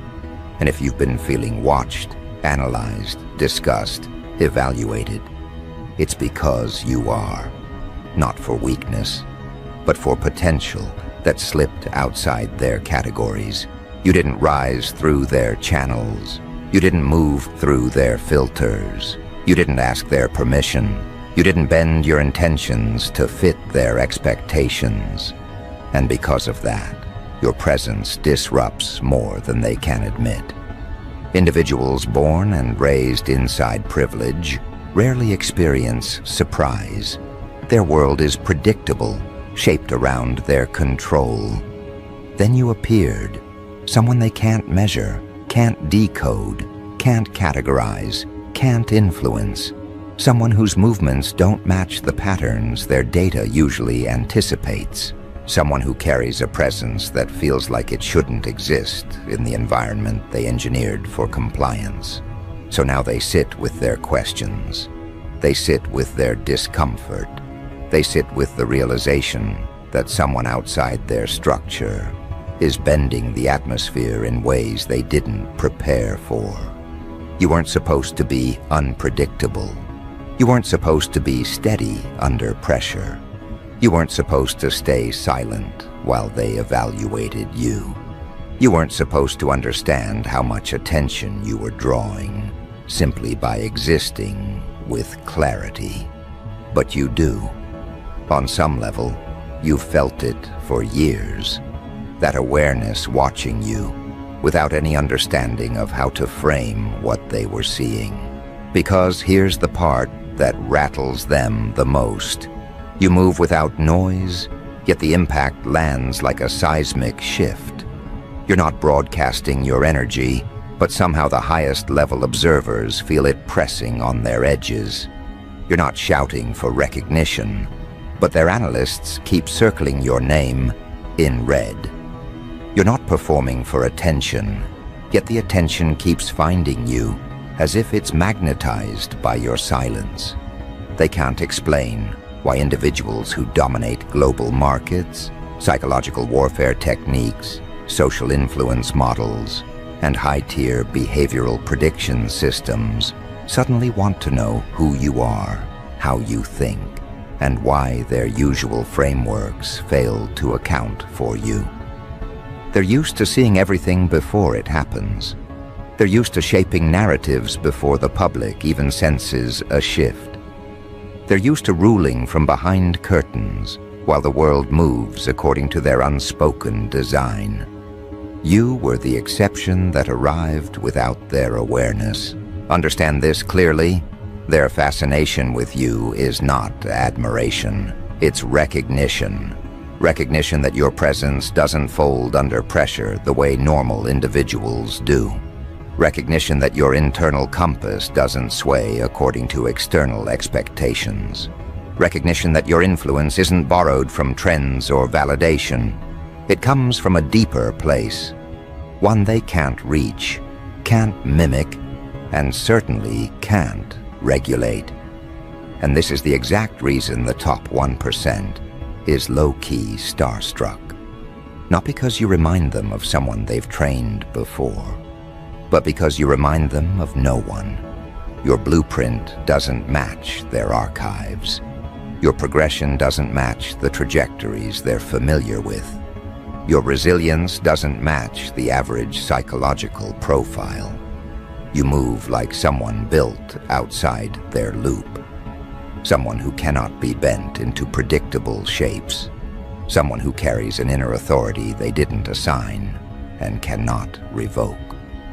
And if you've been feeling watched, analyzed, discussed, evaluated, it's because you are. Not for weakness, but for potential that slipped outside their categories. You didn't rise through their channels. You didn't move through their filters. You didn't ask their permission. You didn't bend your intentions to fit their expectations. And because of that, your presence disrupts more than they can admit. Individuals born and raised inside privilege rarely experience surprise. Their world is predictable, shaped around their control. Then you appeared, someone they can't measure, can't decode, can't categorize, can't influence. Someone whose movements don't match the patterns their data usually anticipates. Someone who carries a presence that feels like it shouldn't exist in the environment they engineered for compliance. So now they sit with their questions. They sit with their discomfort. They sit with the realization that someone outside their structure is bending the atmosphere in ways they didn't prepare for. You weren't supposed to be unpredictable. You weren't supposed to be steady under pressure. You weren't supposed to stay silent while they evaluated you. You weren't supposed to understand how much attention you were drawing simply by existing with clarity. But you do. On some level, you've felt it for years. That awareness watching you without any understanding of how to frame what they were seeing. Because here's the part that rattles them the most. You move without noise, yet the impact lands like a seismic shift. You're not broadcasting your energy, but somehow the highest level observers feel it pressing on their edges. You're not shouting for recognition, but their analysts keep circling your name in red. You're not performing for attention, yet the attention keeps finding you as if it's magnetized by your silence. They can't explain why individuals who dominate global markets, psychological warfare techniques, social influence models, and high-tier behavioral prediction systems suddenly want to know who you are, how you think, and why their usual frameworks fail to account for you. They're used to seeing everything before it happens. They're used to shaping narratives before the public even senses a shift. They're used to ruling from behind curtains while the world moves according to their unspoken design. You were the exception that arrived without their awareness. Understand this clearly. Their fascination with you is not admiration. It's recognition. Recognition that your presence doesn't fold under pressure the way normal individuals do. Recognition that your internal compass doesn't sway according to external expectations. Recognition that your influence isn't borrowed from trends or validation. It comes from a deeper place, one they can't reach, can't mimic, and certainly can't regulate. And this is the exact reason the top 1% is low-key starstruck. Not because you remind them of someone they've trained before, but because you remind them of no one. Your blueprint doesn't match their archives. Your progression doesn't match the trajectories they're familiar with. Your resilience doesn't match the average psychological profile. You move like someone built outside their loop. Someone who cannot be bent into predictable shapes. Someone who carries an inner authority they didn't assign and cannot revoke.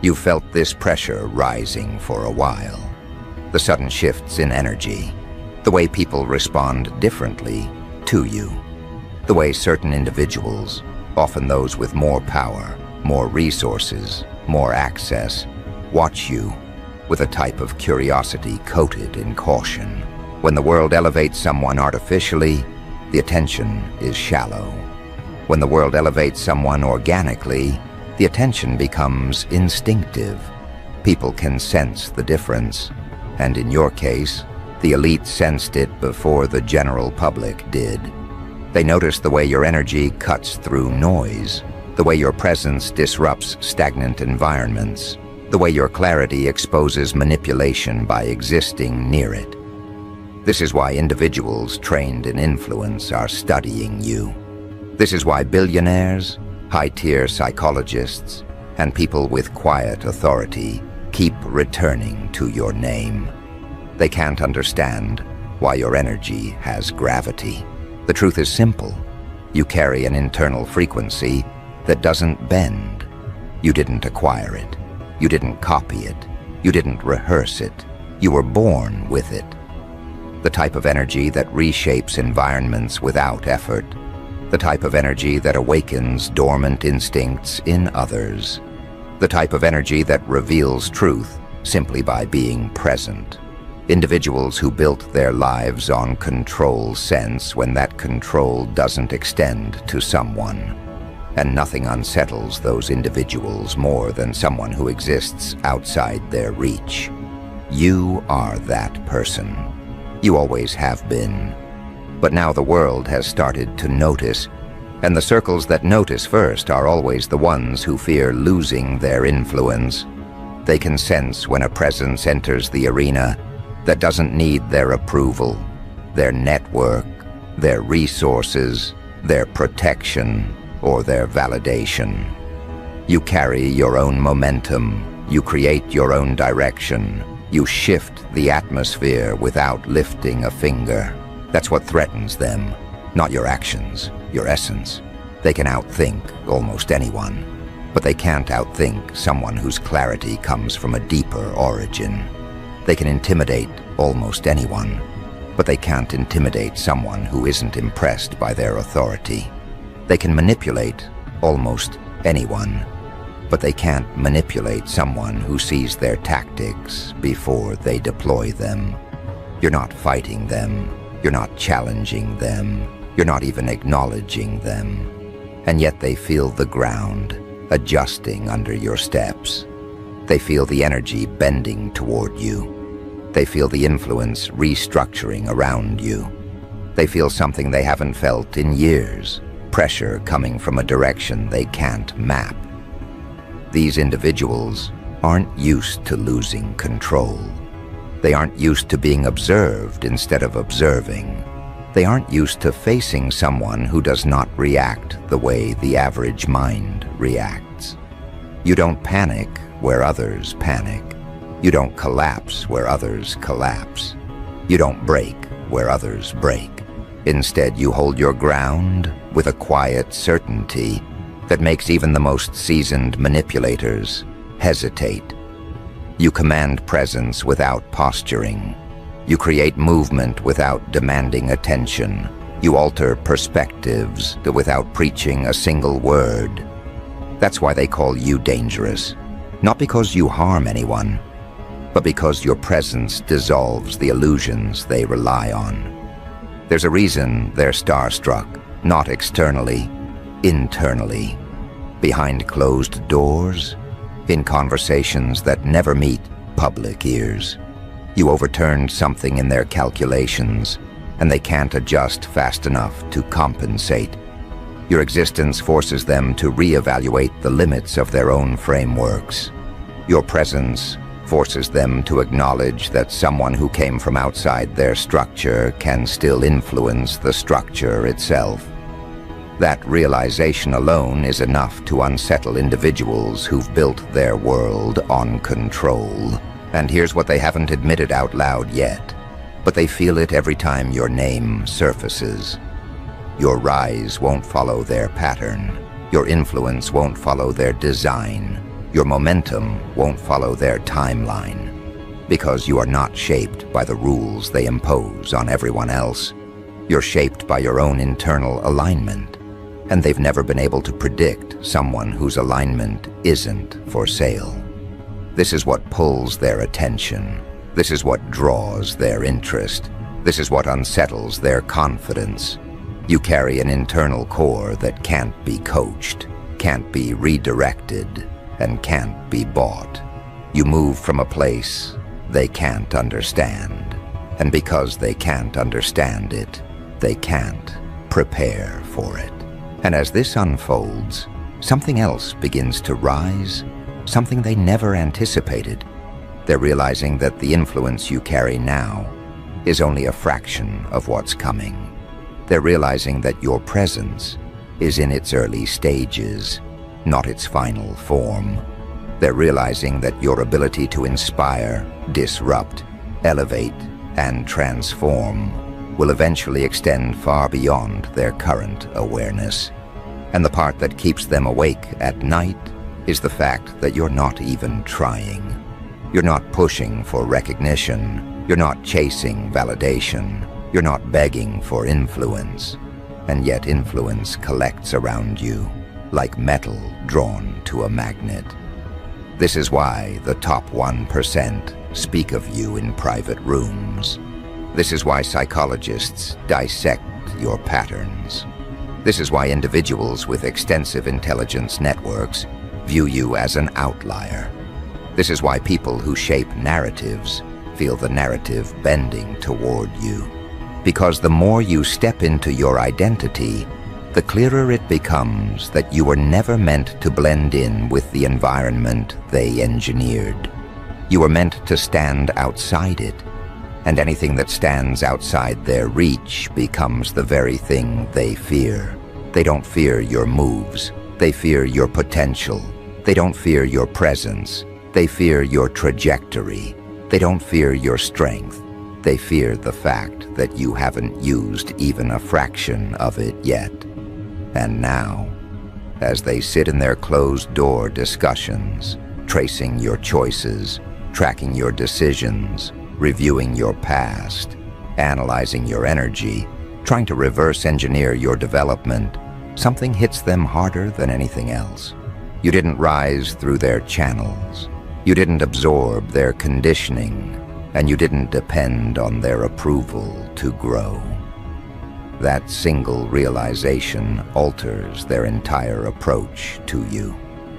You felt this pressure rising for a while. The sudden shifts in energy. The way people respond differently to you. The way certain individuals, often those with more power, more resources, more access, watch you with a type of curiosity coated in caution. When the world elevates someone artificially, the attention is shallow. When the world elevates someone organically, the attention becomes instinctive. People can sense the difference, and in your case, the elite sensed it before the general public did. They noticed the way your energy cuts through noise, the way your presence disrupts stagnant environments, the way your clarity exposes manipulation by existing near it. This is why individuals trained in influence are studying you. This is why billionaires, high-tier psychologists, and people with quiet authority keep returning to your name. They can't understand why your energy has gravity. The truth is simple. You carry an internal frequency that doesn't bend. You didn't acquire it. You didn't copy it. You didn't rehearse it. You were born with it. The type of energy that reshapes environments without effort. The type of energy that awakens dormant instincts in others. The type of energy that reveals truth simply by being present. Individuals who built their lives on control sense when that control doesn't extend to someone. And nothing unsettles those individuals more than someone who exists outside their reach. You are that person. You always have been. But now the world has started to notice, and the circles that notice first are always the ones who fear losing their influence. They can sense when a presence enters the arena that doesn't need their approval, their network, their resources, their protection, or their validation. You carry your own momentum. You create your own direction. You shift the atmosphere without lifting a finger. That's what threatens them, not your actions, your essence. They can outthink almost anyone, but they can't outthink someone whose clarity comes from a deeper origin. They can intimidate almost anyone, but they can't intimidate someone who isn't impressed by their authority. They can manipulate almost anyone, but they can't manipulate someone who sees their tactics before they deploy them. You're not fighting them. You're not challenging them. You're not even acknowledging them. And yet they feel the ground adjusting under your steps. They feel the energy bending toward you. They feel the influence restructuring around you. They feel something they haven't felt in years, pressure coming from a direction they can't map. These individuals aren't used to losing control. They aren't used to being observed instead of observing. They aren't used to facing someone who does not react the way the average mind reacts. You don't panic where others panic. You don't collapse where others collapse. You don't break where others break. Instead, you hold your ground with a quiet certainty that makes even the most seasoned manipulators hesitate. You command presence without posturing. You create movement without demanding attention. You alter perspectives without preaching a single word. That's why they call you dangerous. Not because you harm anyone, but because your presence dissolves the illusions they rely on. There's a reason they're starstruck, not externally, internally, behind closed doors, in conversations that never meet public ears. You overturned something in their calculations, and they can't adjust fast enough to compensate. Your existence forces them to reevaluate the limits of their own frameworks. Your presence forces them to acknowledge that someone who came from outside their structure can still influence the structure itself. That realization alone is enough to unsettle individuals who've built their world on control. And here's what they haven't admitted out loud yet, but they feel it every time your name surfaces. Your rise won't follow their pattern. Your influence won't follow their design. Your momentum won't follow their timeline, because you are not shaped by the rules they impose on everyone else. You're shaped by your own internal alignment, and they've never been able to predict someone whose alignment isn't for sale. This is what pulls their attention. This is what draws their interest. This is what unsettles their confidence. You carry an internal core that can't be coached, can't be redirected, and can't be bought. You move from a place they can't understand, and because they can't understand it, they can't prepare for it. And as this unfolds, something else begins to rise, something they never anticipated. They're realizing that the influence you carry now is only a fraction of what's coming. They're realizing that your presence is in its early stages, not its final form. They're realizing that your ability to inspire, disrupt, elevate, and transform will eventually extend far beyond their current awareness. And the part that keeps them awake at night is the fact that you're not even trying. You're not pushing for recognition. You're not chasing validation. You're not begging for influence. And yet influence collects around you, like metal drawn to a magnet. This is why the top 1% speak of you in private rooms. This is why psychologists dissect your patterns. This is why individuals with extensive intelligence networks view you as an outlier. This is why people who shape narratives feel the narrative bending toward you. Because the more you step into your identity, the clearer it becomes that you were never meant to blend in with the environment they engineered. You were meant to stand outside it, and anything that stands outside their reach becomes the very thing they fear. They don't fear your moves. They fear your potential. They don't fear your presence. They fear your trajectory. They don't fear your strength. They fear the fact that you haven't used even a fraction of it yet. And now, as they sit in their closed-door discussions, tracing your choices, tracking your decisions, reviewing your past, analyzing your energy, trying to reverse engineer your development, something hits them harder than anything else. You didn't rise through their channels. You didn't absorb their conditioning, and you didn't depend on their approval to grow. That single realization alters their entire approach to you,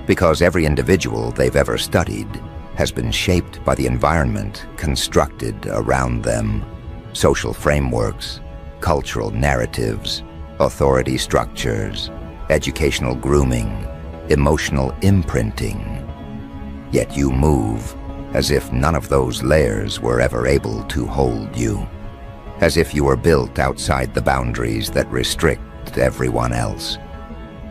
because every individual they've ever studied has been shaped by the environment constructed around them. Social frameworks, cultural narratives, authority structures, educational grooming, emotional imprinting. Yet you move as if none of those layers were ever able to hold you. As if you were built outside the boundaries that restrict everyone else.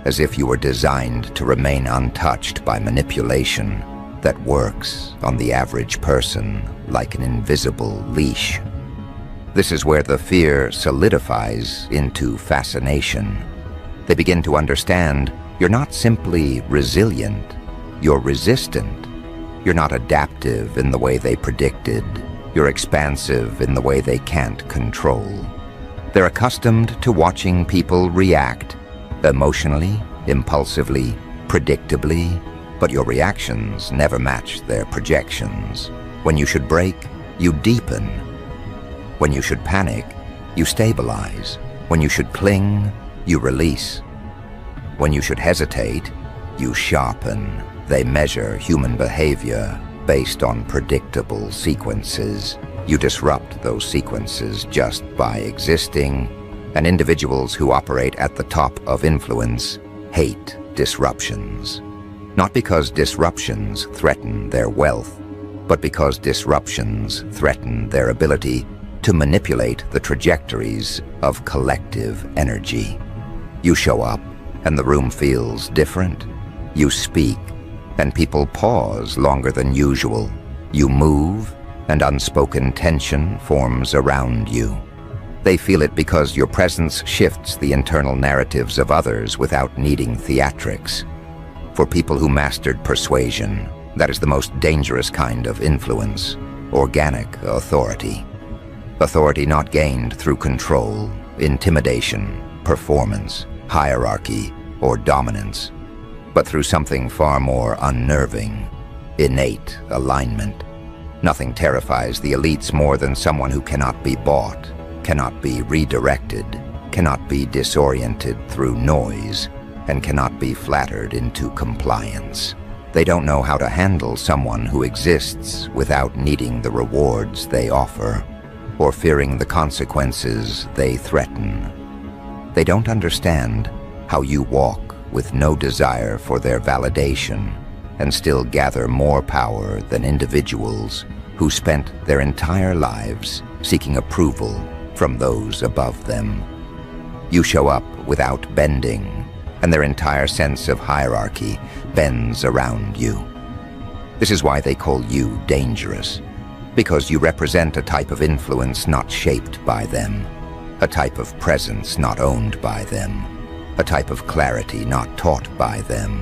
As if you were designed to remain untouched by manipulation that works on the average person like an invisible leash. This is where the fear solidifies into fascination. They begin to understand You're not simply resilient, you're resistant. You're not adaptive in the way they predicted. You're expansive in the way they can't control. They're accustomed to watching people react, emotionally, impulsively, predictably, but your reactions never match their projections. When you should break, you deepen. When you should panic, you stabilize. When you should cling, you release. When you should hesitate, you sharpen. They measure human behavior based on predictable sequences. You disrupt those sequences just by existing, and individuals who operate at the top of influence hate disruptions. Not because disruptions threaten their wealth, but because disruptions threaten their ability to manipulate the trajectories of collective energy. You show up, and the room feels different. You speak, and people pause longer than usual. You move, and unspoken tension forms around you. They feel it because your presence shifts the internal narratives of others without needing theatrics. For people who mastered persuasion, that is the most dangerous kind of influence, organic authority. Authority not gained through control, intimidation, performance, hierarchy, or dominance, but through something far more unnerving, innate alignment. Nothing terrifies the elites more than someone who cannot be bought, cannot be redirected, cannot be disoriented through noise, and cannot be flattered into compliance. They don't know how to handle someone who exists without needing the rewards they offer, or fearing the consequences they threaten. They don't understand how you walk with no desire for their validation and still gather more power than individuals who spent their entire lives seeking approval from those above them. You show up without bending, and their entire sense of hierarchy bends around you. This is why they call you dangerous, because you represent a type of influence not shaped by them, a type of presence not owned by them, a type of clarity not taught by them,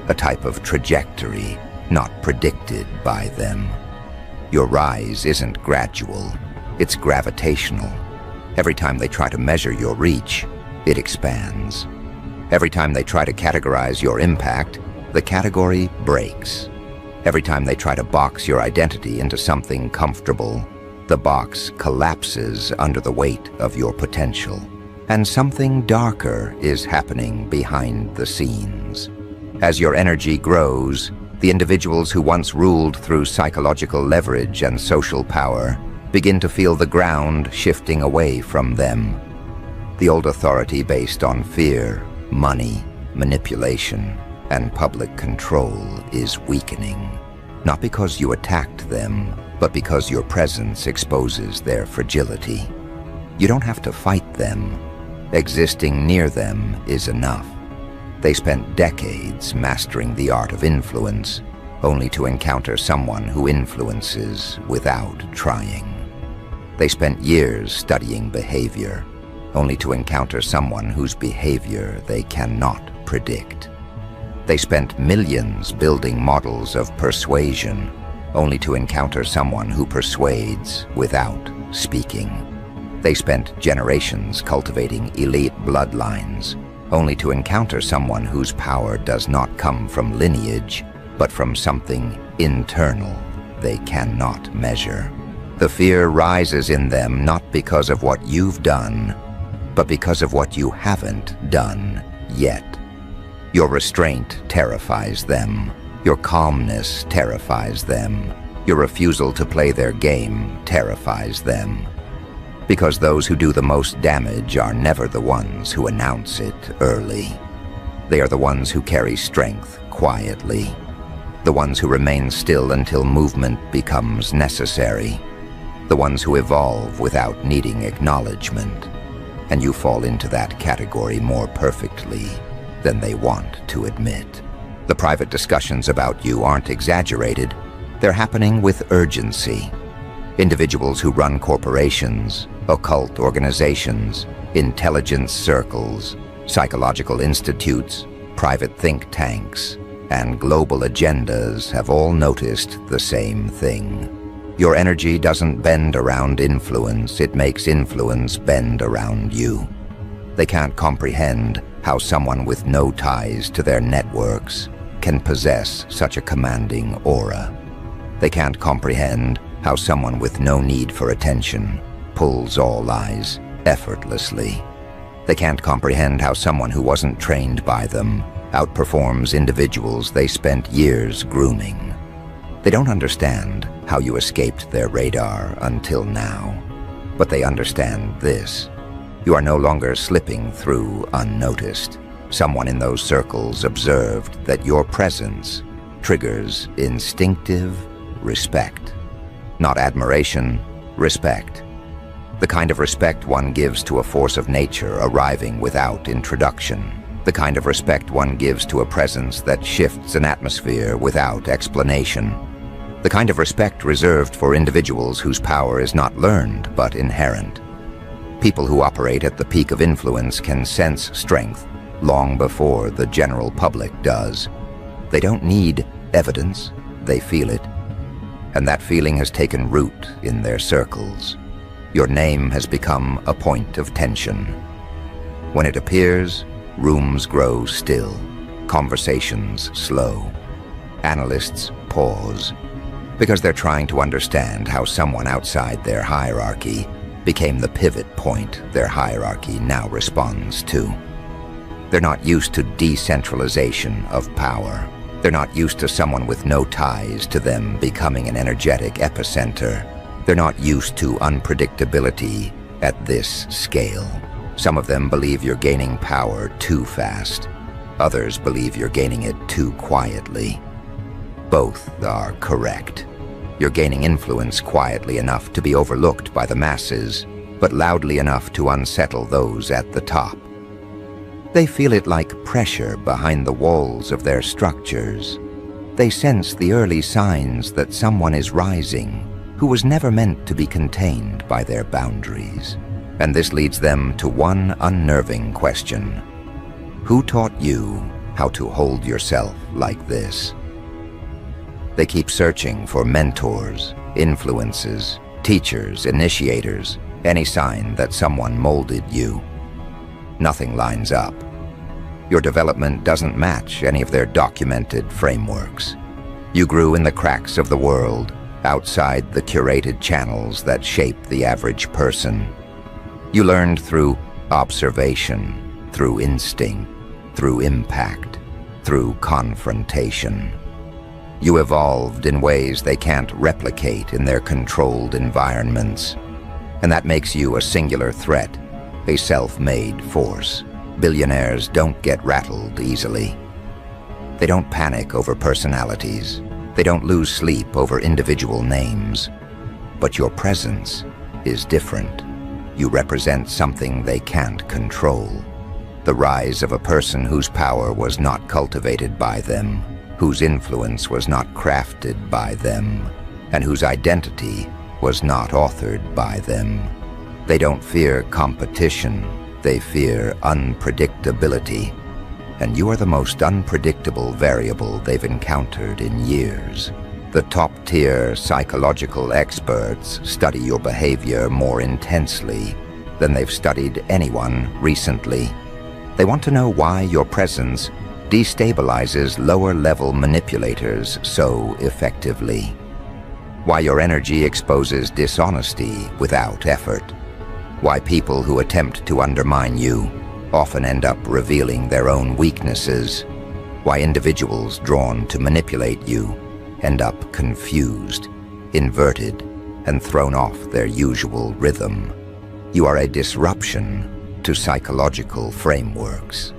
a type of trajectory not predicted by them. Your rise isn't gradual, it's gravitational. Every time they try to measure your reach, it expands. Every time they try to categorize your impact, the category breaks. Every time they try to box your identity into something comfortable, the box collapses under the weight of your potential. And something darker is happening behind the scenes. As your energy grows, the individuals who once ruled through psychological leverage and social power begin to feel the ground shifting away from them. The old authority based on fear, money, manipulation, and public control is weakening. Not because you attacked them, but because your presence exposes their fragility. You don't have to fight them. Existing near them is enough. They spent decades mastering the art of influence, only to encounter someone who influences without trying. They spent years studying behavior, only to encounter someone whose behavior they cannot predict. They spent millions building models of persuasion, only to encounter someone who persuades without speaking. They spent generations cultivating elite bloodlines, only to encounter someone whose power does not come from lineage, but from something internal they cannot measure. The fear rises in them not because of what you've done, but because of what you haven't done yet. Your restraint terrifies them. Your calmness terrifies them. Your refusal to play their game terrifies them. Because those who do the most damage are never the ones who announce it early. They are the ones who carry strength quietly. The ones who remain still until movement becomes necessary. The ones who evolve without needing acknowledgement. And you fall into that category more perfectly than they want to admit. The private discussions about you aren't exaggerated. They're happening with urgency. Individuals who run corporations, occult organizations, intelligence circles, psychological institutes, private think tanks, and global agendas have all noticed the same thing. Your energy doesn't bend around influence, it makes influence bend around you. They can't comprehend how someone with no ties to their networks can possess such a commanding aura. They can't comprehend how someone with no need for attention pulls all eyes effortlessly. They can't comprehend how someone who wasn't trained by them outperforms individuals they spent years grooming. They don't understand how you escaped their radar until now, but they understand this. You are no longer slipping through unnoticed. Someone in those circles observed that your presence triggers instinctive respect. Not admiration, respect. The kind of respect one gives to a force of nature arriving without introduction. The kind of respect one gives to a presence that shifts an atmosphere without explanation. The kind of respect reserved for individuals whose power is not learned but inherent. People who operate at the peak of influence can sense strength long before the general public does. They don't need evidence, they feel it. And that feeling has taken root in their circles. Your name has become a point of tension. When it appears, rooms grow still, conversations slow. Analysts pause, because they're trying to understand how someone outside their hierarchy became the pivot point their hierarchy now responds to. They're not used to decentralization of power. They're not used to someone with no ties to them becoming an energetic epicenter. They're not used to unpredictability at this scale. Some of them believe you're gaining power too fast. Others believe you're gaining it too quietly. Both are correct. You're gaining influence quietly enough to be overlooked by the masses, but loudly enough to unsettle those at the top. They feel it like pressure behind the walls of their structures. They sense the early signs that someone is rising who was never meant to be contained by their boundaries. And this leads them to one unnerving question. Who taught you how to hold yourself like this? They keep searching for mentors, influences, teachers, initiators, any sign that someone molded you. Nothing lines up. Your development doesn't match any of their documented frameworks. You grew in the cracks of the world, outside the curated channels that shape the average person. You learned through observation, through instinct, through impact, through confrontation. You evolved in ways they can't replicate in their controlled environments. And that makes you a singular threat, a self-made force. Billionaires don't get rattled easily. They don't panic over personalities. They don't lose sleep over individual names. But your presence is different. You represent something they can't control. The rise of a person whose power was not cultivated by them, whose influence was not crafted by them, and whose identity was not authored by them. They don't fear competition, they fear unpredictability. And you are the most unpredictable variable they've encountered in years. The top-tier psychological experts study your behavior more intensely than they've studied anyone recently. They want to know why your presence destabilizes lower-level manipulators so effectively. Why your energy exposes dishonesty without effort. Why people who attempt to undermine you often end up revealing their own weaknesses. Why individuals drawn to manipulate you end up confused, inverted, and thrown off their usual rhythm. You are a disruption to psychological frameworks,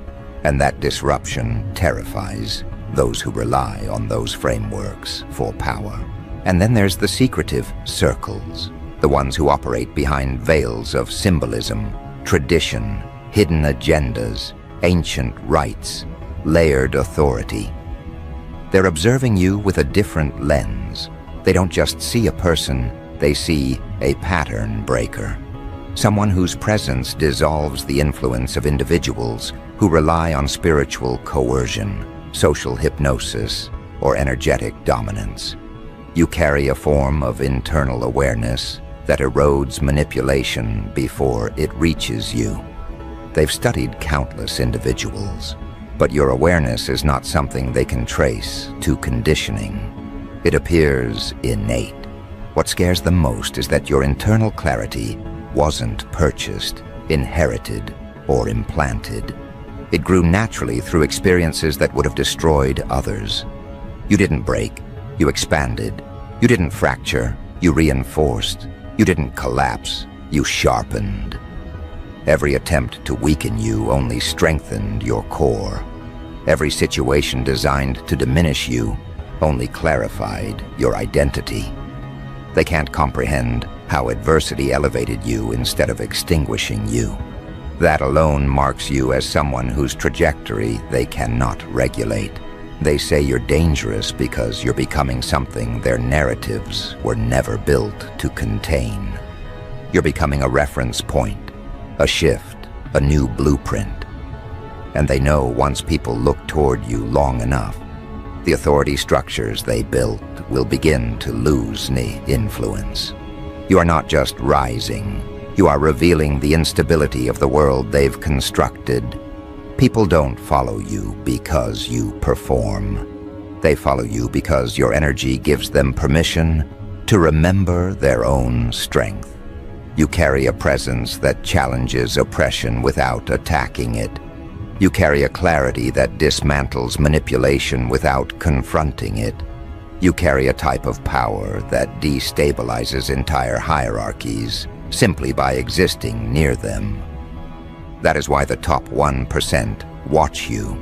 and that disruption terrifies those who rely on those frameworks for power. And then there's the secretive circles, the ones who operate behind veils of symbolism, tradition, hidden agendas, ancient rites, layered authority. They're observing you with a different lens. They don't just see a person, they see a pattern breaker. someone whose presence dissolves the influence of individuals who rely on spiritual coercion, social hypnosis, or energetic dominance. You carry a form of internal awareness that erodes manipulation before it reaches you. They've studied countless individuals, but your awareness is not something they can trace to conditioning. It appears innate. What scares them most is that your internal clarity wasn't purchased, inherited, or implanted. It grew naturally through experiences that would have destroyed others. You didn't break, you expanded. You didn't fracture, you reinforced. You didn't collapse, you sharpened. Every attempt to weaken you only strengthened your core. Every situation designed to diminish you only clarified your identity. They can't comprehend how adversity elevated you instead of extinguishing you. That alone marks you as someone whose trajectory they cannot regulate. They say you're dangerous because you're becoming something their narratives were never built to contain. You're becoming a reference point, a shift, a new blueprint. And they know once people look toward you long enough, the authority structures they built will begin to lose influence. You are not just rising, you are revealing the instability of the world they've constructed. People don't follow you because you perform. They follow you because your energy gives them permission to remember their own strength. You carry a presence that challenges oppression without attacking it. You carry a clarity that dismantles manipulation without confronting it. You carry a type of power that destabilizes entire hierarchies simply by existing near them. That is why the top 1% watch you.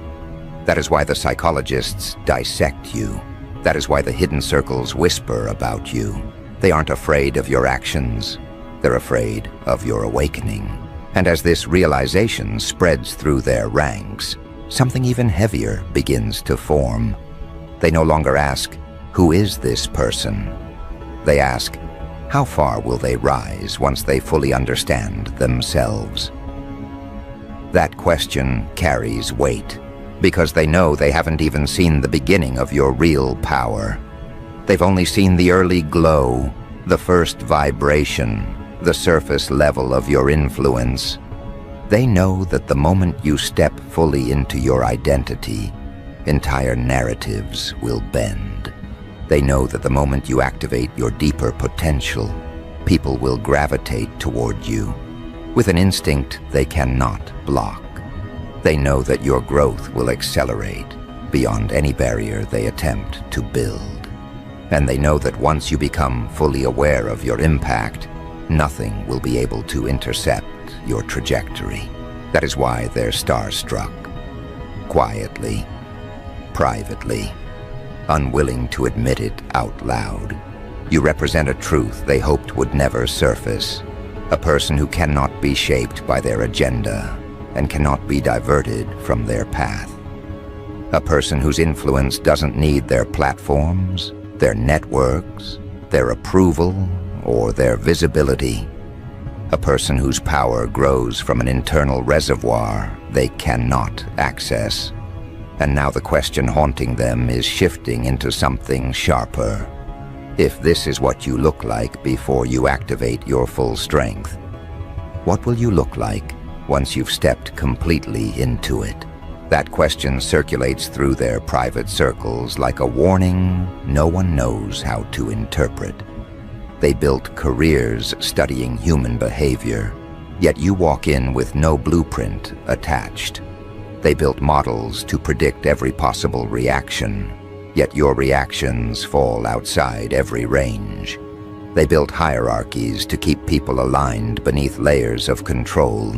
That is why the psychologists dissect you. That is why the hidden circles whisper about you. They aren't afraid of your actions. They're afraid of your awakening. And as this realization spreads through their ranks, something even heavier begins to form. They no longer ask, "Who is this person?" They ask, "How far will they rise once they fully understand themselves?" That question carries weight, because they know they haven't even seen the beginning of your real power. They've only seen the early glow, the first vibration, the surface level of your influence. They know that the moment you step fully into your identity, entire narratives will bend. They know that the moment you activate your deeper potential, people will gravitate toward you with an instinct they cannot block. They know that your growth will accelerate beyond any barrier they attempt to build. And they know that once you become fully aware of your impact, nothing will be able to intercept your trajectory. That is why they're starstruck. Quietly, privately, unwilling to admit it out loud. You represent a truth they hoped would never surface. A person who cannot be shaped by their agenda and cannot be diverted from their path. A person whose influence doesn't need their platforms, their networks, their approval, or their visibility. A person whose power grows from an internal reservoir they cannot access. And now the question haunting them is shifting into something sharper. If this is what you look like before you activate your full strength, what will you look like once you've stepped completely into it? That question circulates through their private circles like a warning no one knows how to interpret. They built careers studying human behavior, yet you walk in with no blueprint attached. They built models to predict every possible reaction, yet your reactions fall outside every range. They built hierarchies to keep people aligned beneath layers of control,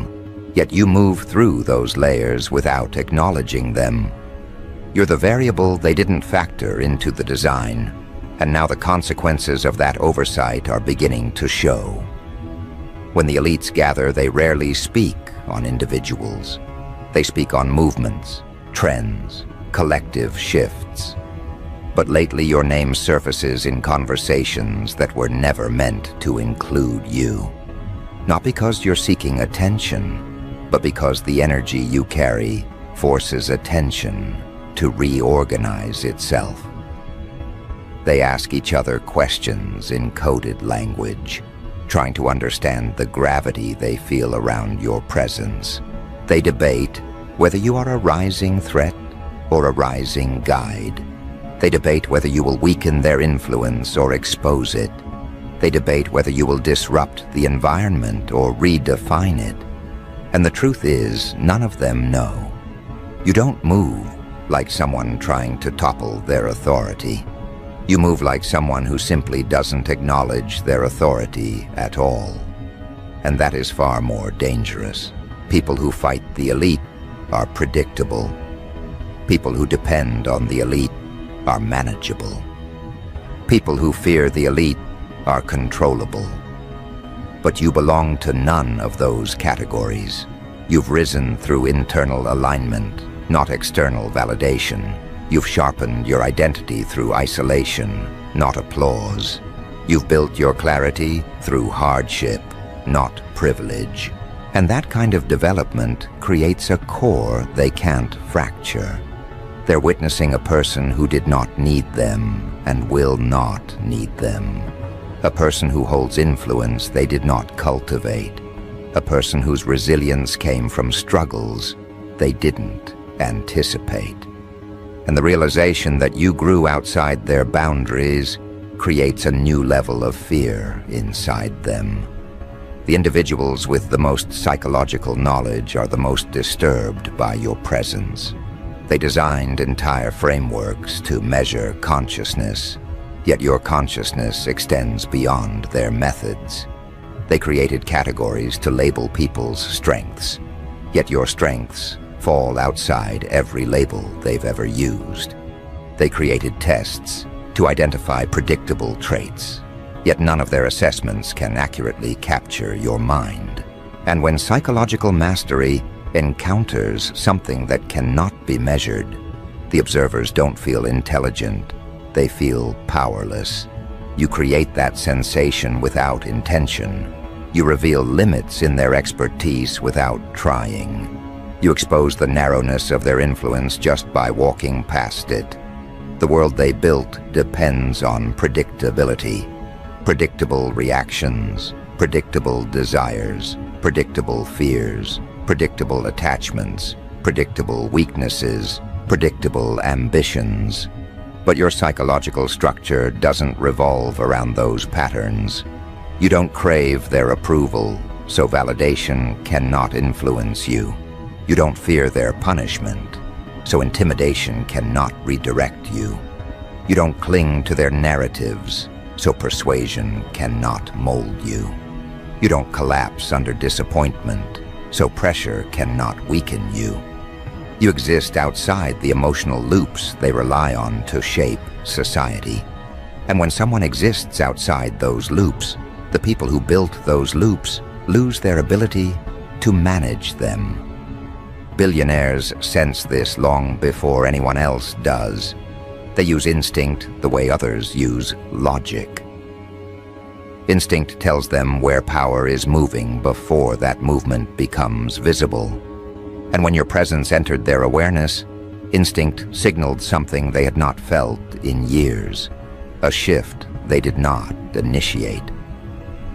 yet you move through those layers without acknowledging them. You're the variable they didn't factor into the design, and now the consequences of that oversight are beginning to show. When the elites gather, they rarely speak on individuals. They speak on movements, trends, collective shifts. But lately your name surfaces in conversations that were never meant to include you. not because you're seeking attention, but because the energy you carry forces attention to reorganize itself. They ask each other questions in coded language, trying to understand the gravity they feel around your presence. They debate whether you are a rising threat or a rising guide. They debate whether you will weaken their influence or expose it. They debate whether you will disrupt the environment or redefine it. And the truth is, none of them know. You don't move like someone trying to topple their authority. You move like someone who simply doesn't acknowledge their authority at all. And that is far more dangerous. People who fight the elite are predictable. People who depend on the elite are manageable. People who fear the elite are controllable. But you belong to none of those categories. You've risen through internal alignment, not external validation. You've sharpened your identity through isolation, not applause. You've built your clarity through hardship, not privilege. And that kind of development creates a core they can't fracture. They're witnessing a person who did not need them and will not need them. A person who holds influence they did not cultivate. A person whose resilience came from struggles they didn't anticipate. And the realization that you grew outside their boundaries creates a new level of fear inside them. The individuals with the most psychological knowledge are the most disturbed by your presence. They designed entire frameworks to measure consciousness, yet your consciousness extends beyond their methods. They created categories to label people's strengths, yet your strengths fall outside every label they've ever used. They created tests to identify predictable traits, yet none of their assessments can accurately capture your mind. And when psychological mastery encounters something that cannot be measured, the observers don't feel intelligent, they feel powerless. You create that sensation without intention. You reveal limits in their expertise without trying. You expose the narrowness of their influence just by walking past it. The world they built depends on predictability. Predictable reactions, predictable desires, predictable fears, predictable attachments, predictable weaknesses, predictable ambitions. But your psychological structure doesn't revolve around those patterns. You don't crave their approval, so validation cannot influence you. You don't fear their punishment, so intimidation cannot redirect you. You don't cling to their narratives, so persuasion cannot mold you. You don't collapse under disappointment, so pressure cannot weaken you. You exist outside the emotional loops they rely on to shape society. And when someone exists outside those loops, the people who built those loops lose their ability to manage them. Billionaires sense this long before anyone else does. They use instinct the way others use logic. Instinct tells them where power is moving before that movement becomes visible. And when your presence entered their awareness, instinct signaled something they had not felt in years, a shift they did not initiate.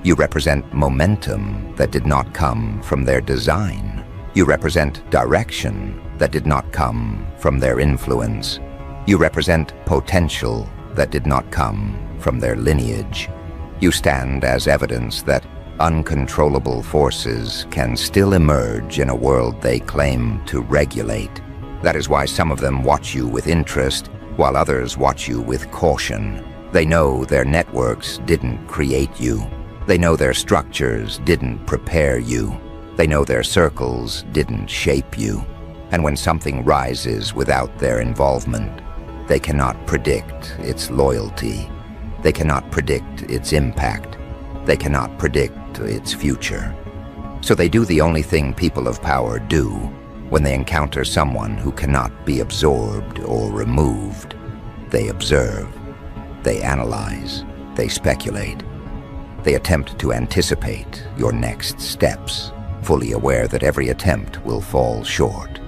You represent momentum that did not come from their design. You represent direction that did not come from their influence. You represent potential that did not come from their lineage. You stand as evidence that uncontrollable forces can still emerge in a world they claim to regulate. That is why some of them watch you with interest, while others watch you with caution. They know their networks didn't create you. They know their structures didn't prepare you. They know their circles didn't shape you. And when something rises without their involvement, they cannot predict its loyalty. They cannot predict its impact. They cannot predict its future. So they do the only thing people of power do when they encounter someone who cannot be absorbed or removed. They observe. They analyze. They speculate. They attempt to anticipate your next steps, fully aware that every attempt will fall short.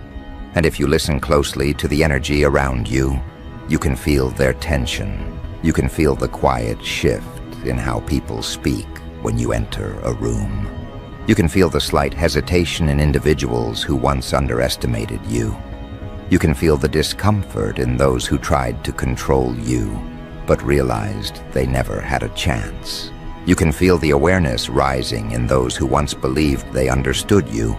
And if you listen closely to the energy around you, you can feel their tension. You can feel the quiet shift in how people speak when you enter a room. You can feel the slight hesitation in individuals who once underestimated you. You can feel the discomfort in those who tried to control you, but realized they never had a chance. You can feel the awareness rising in those who once believed they understood you,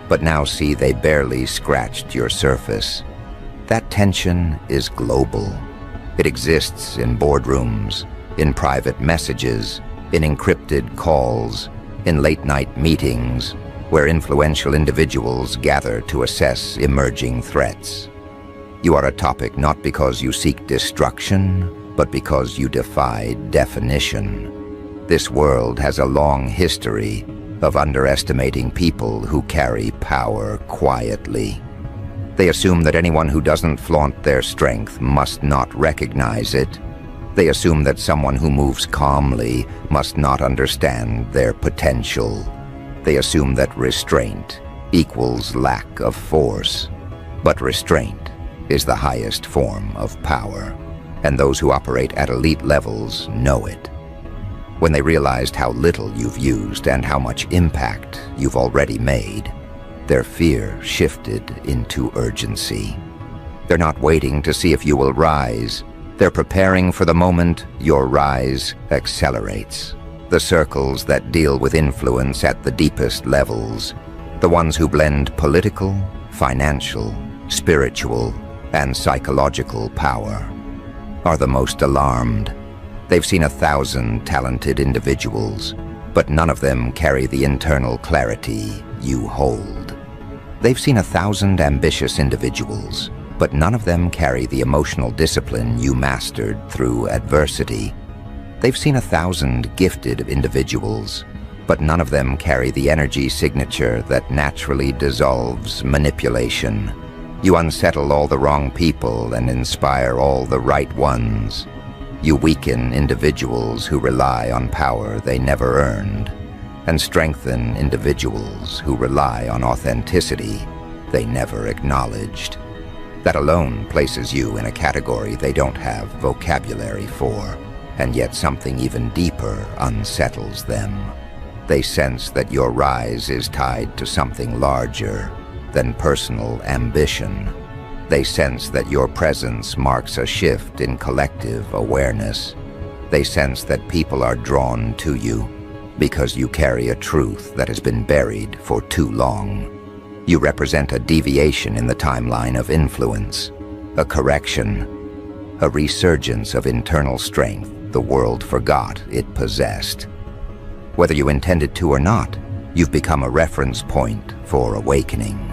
but now see they barely scratched your surface. That tension is global. It exists in boardrooms, in private messages, in encrypted calls, in late-night meetings, where influential individuals gather to assess emerging threats. You are a topic not because you seek destruction, but because you defy definition. This world has a long history of underestimating people who carry power quietly. They assume that anyone who doesn't flaunt their strength must not recognize it. They assume that someone who moves calmly must not understand their potential. They assume that restraint equals lack of force. But restraint is the highest form of power, and those who operate at elite levels know it. When they realized how little you've used and how much impact you've already made, their fear shifted into urgency. They're not waiting to see if you will rise. They're preparing for the moment your rise accelerates. The circles that deal with influence at the deepest levels, the ones who blend political, financial, spiritual, and psychological power, are the most alarmed. They've seen 1,000 talented individuals, but none of them carry the internal clarity you hold. They've seen 1,000 ambitious individuals, but none of them carry the emotional discipline you mastered through adversity. They've seen 1,000 gifted individuals, but none of them carry the energy signature that naturally dissolves manipulation. You unsettle all the wrong people and inspire all the right ones. You weaken individuals who rely on power they never earned, and strengthen individuals who rely on authenticity they never acknowledged. That alone places you in a category they don't have vocabulary for, and yet something even deeper unsettles them. They sense that your rise is tied to something larger than personal ambition. They sense that your presence marks a shift in collective awareness. They sense that people are drawn to you because you carry a truth that has been buried for too long. You represent a deviation in the timeline of influence, a correction, a resurgence of internal strength the world forgot it possessed. Whether you intended to or not, you've become a reference point for awakening.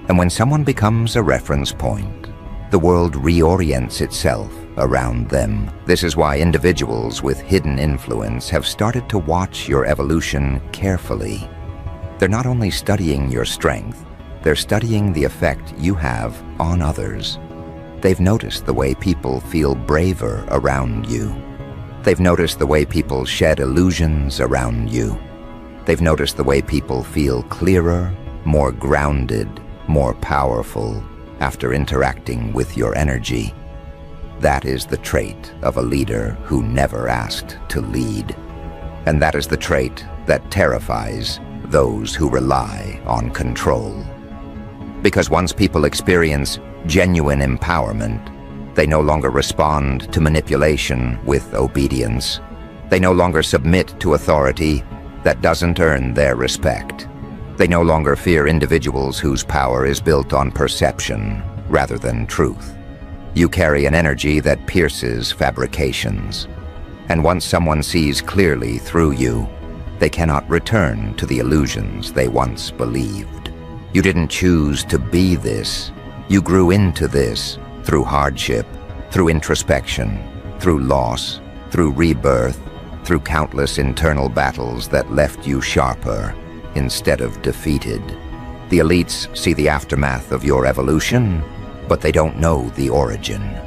And when someone becomes a reference point, the world reorients itself around them. This is why individuals with hidden influence have started to watch your evolution carefully. They're not only studying your strength, they're studying the effect you have on others. They've noticed the way people feel braver around you. They've noticed the way people shed illusions around you. They've noticed the way people feel clearer, more grounded, more powerful after interacting with your energy. That is the trait of a leader who never asked to lead. And that is the trait that terrifies those who rely on control. Because once people experience genuine empowerment, they no longer respond to manipulation with obedience. They no longer submit to authority that doesn't earn their respect. They no longer fear individuals whose power is built on perception rather than truth. You carry an energy that pierces fabrications. And once someone sees clearly through you, they cannot return to the illusions they once believed. You didn't choose to be this. You grew into this through hardship, through introspection, through loss, through rebirth, through countless internal battles that left you sharper instead of defeated. The elites see the aftermath of your evolution, but they don't know the origin.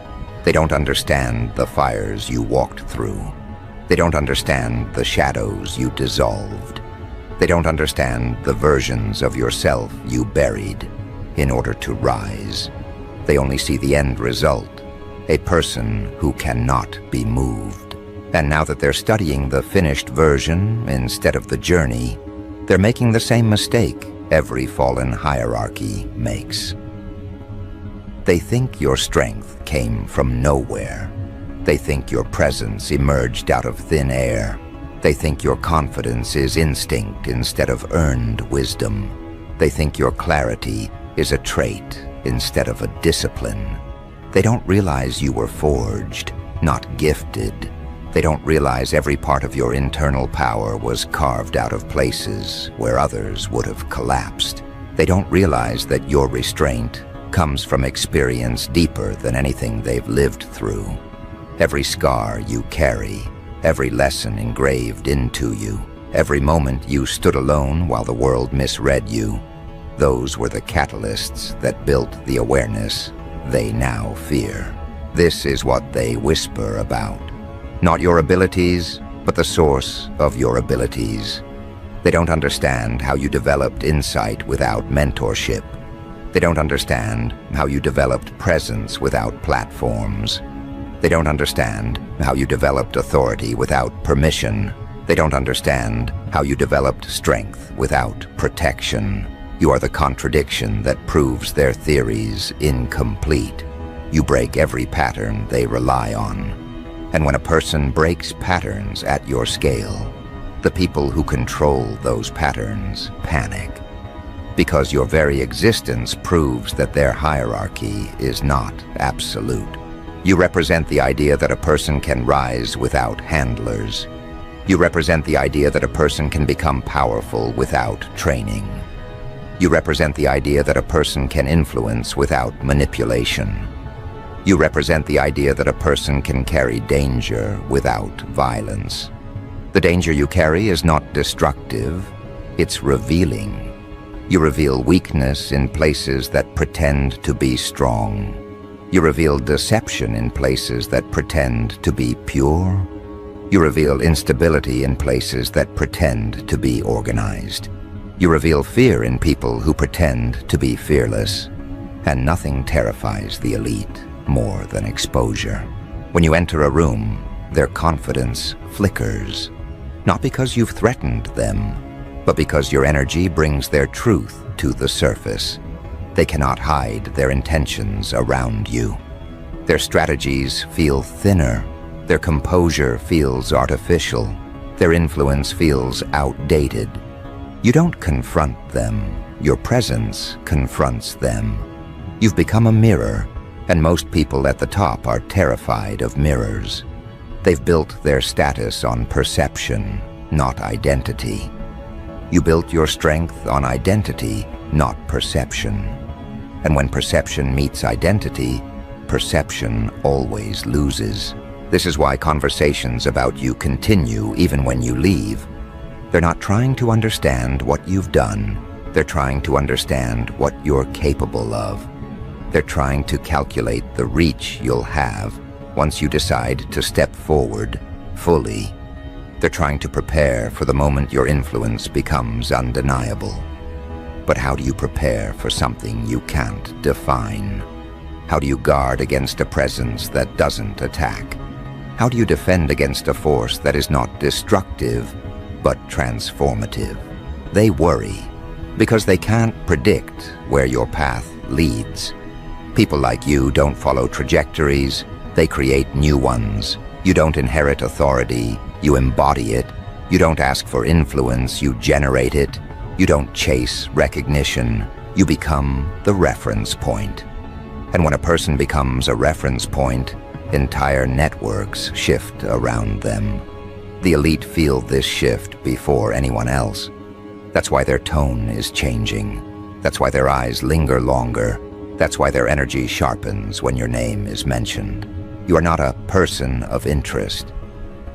They don't understand the fires you walked through. They don't understand the shadows you dissolved. They don't understand the versions of yourself you buried in order to rise. They only see the end result, a person who cannot be moved. And now that they're studying the finished version instead of the journey, they're making the same mistake every fallen hierarchy makes. They think your strength came from nowhere. They think your presence emerged out of thin air. They think your confidence is instinct instead of earned wisdom. They think your clarity is a trait instead of a discipline. They don't realize you were forged, not gifted. They don't realize every part of your internal power was carved out of places where others would have collapsed. They don't realize that your restraint comes from experience deeper than anything they've lived through. Every scar you carry, every lesson engraved into you, every moment you stood alone while the world misread you, those were the catalysts that built the awareness they now fear. This is what they whisper about. Not your abilities, but the source of your abilities. They don't understand how you developed insight without mentorship. They don't understand how you developed presence without platforms. They don't understand how you developed authority without permission. They don't understand how you developed strength without protection. You are the contradiction that proves their theories incomplete. You break every pattern they rely on. And when a person breaks patterns at your scale, the people who control those patterns panic. Because your very existence proves that their hierarchy is not absolute. You represent the idea that a person can rise without handlers. You represent the idea that a person can become powerful without training. You represent the idea that a person can influence without manipulation. You represent the idea that a person can carry danger without violence. The danger you carry is not destructive, it's revealing. You reveal weakness in places that pretend to be strong. You reveal deception in places that pretend to be pure. You reveal instability in places that pretend to be organized. You reveal fear in people who pretend to be fearless. And nothing terrifies the elite more than exposure. When you enter a room, their confidence flickers. Not because you've threatened them, but because your energy brings their truth to the surface. They cannot hide their intentions around you. Their strategies feel thinner. Their composure feels artificial. Their influence feels outdated. You don't confront them. Your presence confronts them. You've become a mirror, and most people at the top are terrified of mirrors. They've built their status on perception, not identity. You built your strength on identity, not perception. And when perception meets identity, perception always loses. This is why conversations about you continue even when you leave. They're not trying to understand what you've done. They're trying to understand what you're capable of. They're trying to calculate the reach you'll have once you decide to step forward fully. They're trying to prepare for the moment your influence becomes undeniable. But how do you prepare for something you can't define? How do you guard against a presence that doesn't attack? How do you defend against a force that is not destructive, but transformative? They worry because they can't predict where your path leads. People like you don't follow trajectories, they create new ones. You don't inherit authority, you embody it. You don't ask for influence, you generate it. You don't chase recognition, you become the reference point. And when a person becomes a reference point, entire networks shift around them. The elite feel this shift before anyone else. That's why their tone is changing. That's why their eyes linger longer. That's why their energy sharpens when your name is mentioned. You are not a person of interest.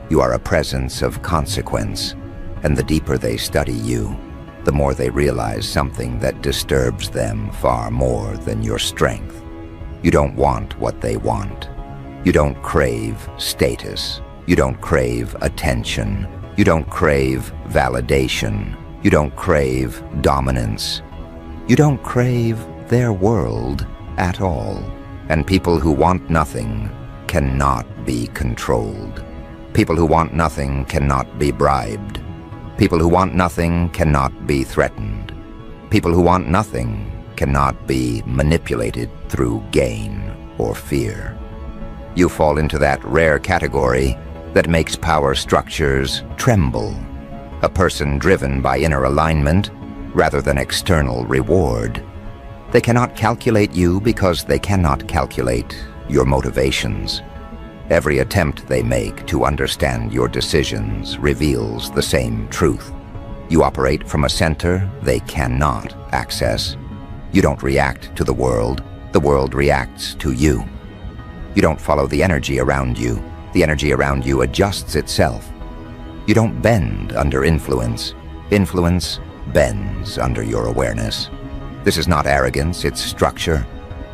You are a presence of consequence. And the deeper they study you, the more they realize something that disturbs them far more than your strength. You don't want what they want. You don't crave status. You don't crave attention. You don't crave validation. You don't crave dominance. You don't crave their world at all. And people who want nothing cannot be controlled. People who want nothing cannot be bribed. People who want nothing cannot be threatened. People who want nothing cannot be manipulated through gain or fear. You fall into that rare category that makes power structures tremble. A person driven by inner alignment rather than external reward. They cannot calculate you because they cannot calculate your motivations. Every attempt they make to understand your decisions reveals the same truth. You operate from a center they cannot access. You don't react to the world reacts to you. You don't follow the energy around you adjusts itself. You don't bend under influence bends under your awareness. This is not arrogance, it's structure.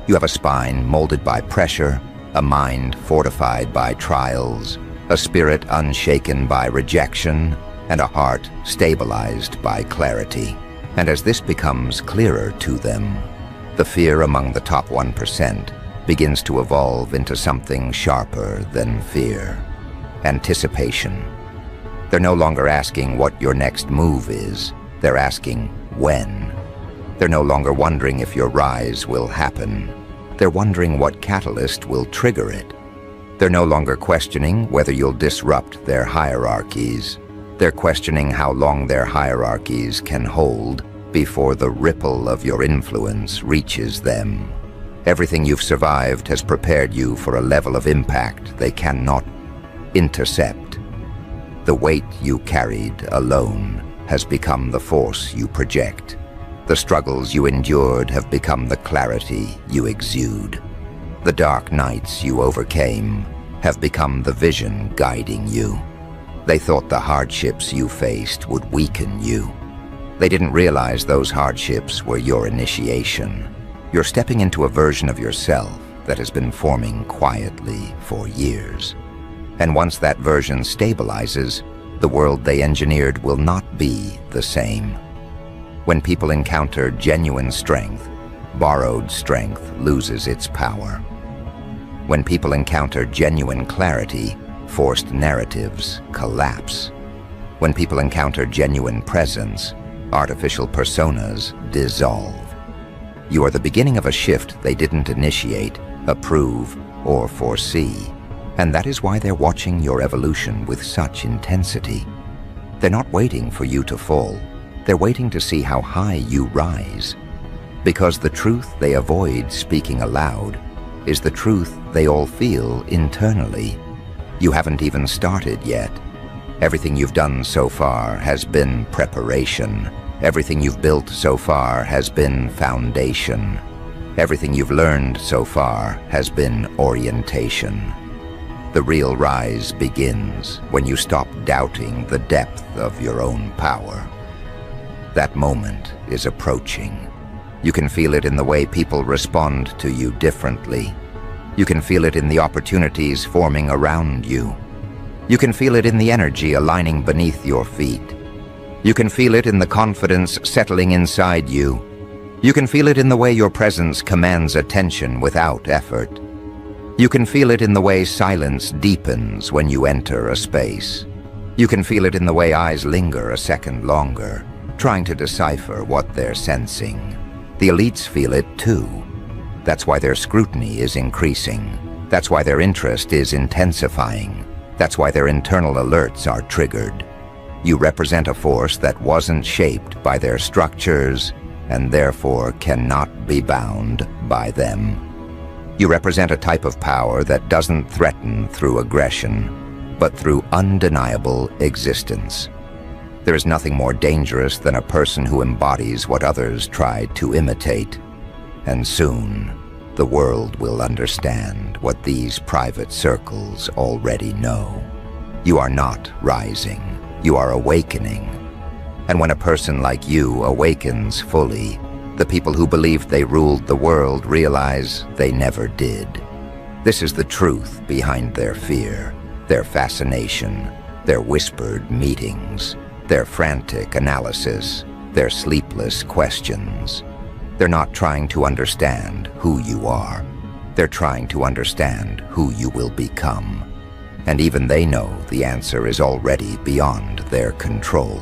You have a spine molded by pressure, a mind fortified by trials, a spirit unshaken by rejection, and a heart stabilized by clarity. And as this becomes clearer to them, the fear among the top 1% begins to evolve into something sharper than fear. Anticipation. They're no longer asking what your next move is, they're asking when. They're no longer wondering if your rise will happen. They're wondering what catalyst will trigger it. They're no longer questioning whether you'll disrupt their hierarchies. They're questioning how long their hierarchies can hold before the ripple of your influence reaches them. Everything you've survived has prepared you for a level of impact they cannot intercept. The weight you carried alone has become the force you project. The struggles you endured have become the clarity you exude. The dark nights you overcame have become the vision guiding you. They thought the hardships you faced would weaken you. They didn't realize those hardships were your initiation. You're stepping into a version of yourself that has been forming quietly for years. And once that version stabilizes, the world they engineered will not be the same. When people encounter genuine strength, borrowed strength loses its power. When people encounter genuine clarity, forced narratives collapse. When people encounter genuine presence, artificial personas dissolve. You are the beginning of a shift they didn't initiate, approve, or foresee. And that is why they're watching your evolution with such intensity. They're not waiting for you to fall. They're waiting to see how high you rise. Because the truth they avoid speaking aloud is the truth they all feel internally. You haven't even started yet. Everything you've done so far has been preparation. Everything you've built so far has been foundation. Everything you've learned so far has been orientation. The real rise begins when you stop doubting the depth of your own power. That moment is approaching. You can feel it in the way people respond to you differently. You can feel it in the opportunities forming around you. You can feel it in the energy aligning beneath your feet. You can feel it in the confidence settling inside you. You can feel it in the way your presence commands attention without effort. You can feel it in the way silence deepens when you enter a space. You can feel it in the way eyes linger a second longer, trying to decipher what they're sensing. The elites feel it too. That's why their scrutiny is increasing. That's why their interest is intensifying. That's why their internal alerts are triggered. You represent a force that wasn't shaped by their structures and therefore cannot be bound by them. You represent a type of power that doesn't threaten through aggression, but through undeniable existence. There is nothing more dangerous than a person who embodies what others tried to imitate. And soon, the world will understand what these private circles already know. You are not rising. You are awakening. And when a person like you awakens fully, the people who believed they ruled the world realize they never did. This is the truth behind their fear. their fascination, their whispered meetings, their frantic analysis, their sleepless questions. They're not trying to understand who you are. They're trying to understand who you will become. And even they know the answer is already beyond their control.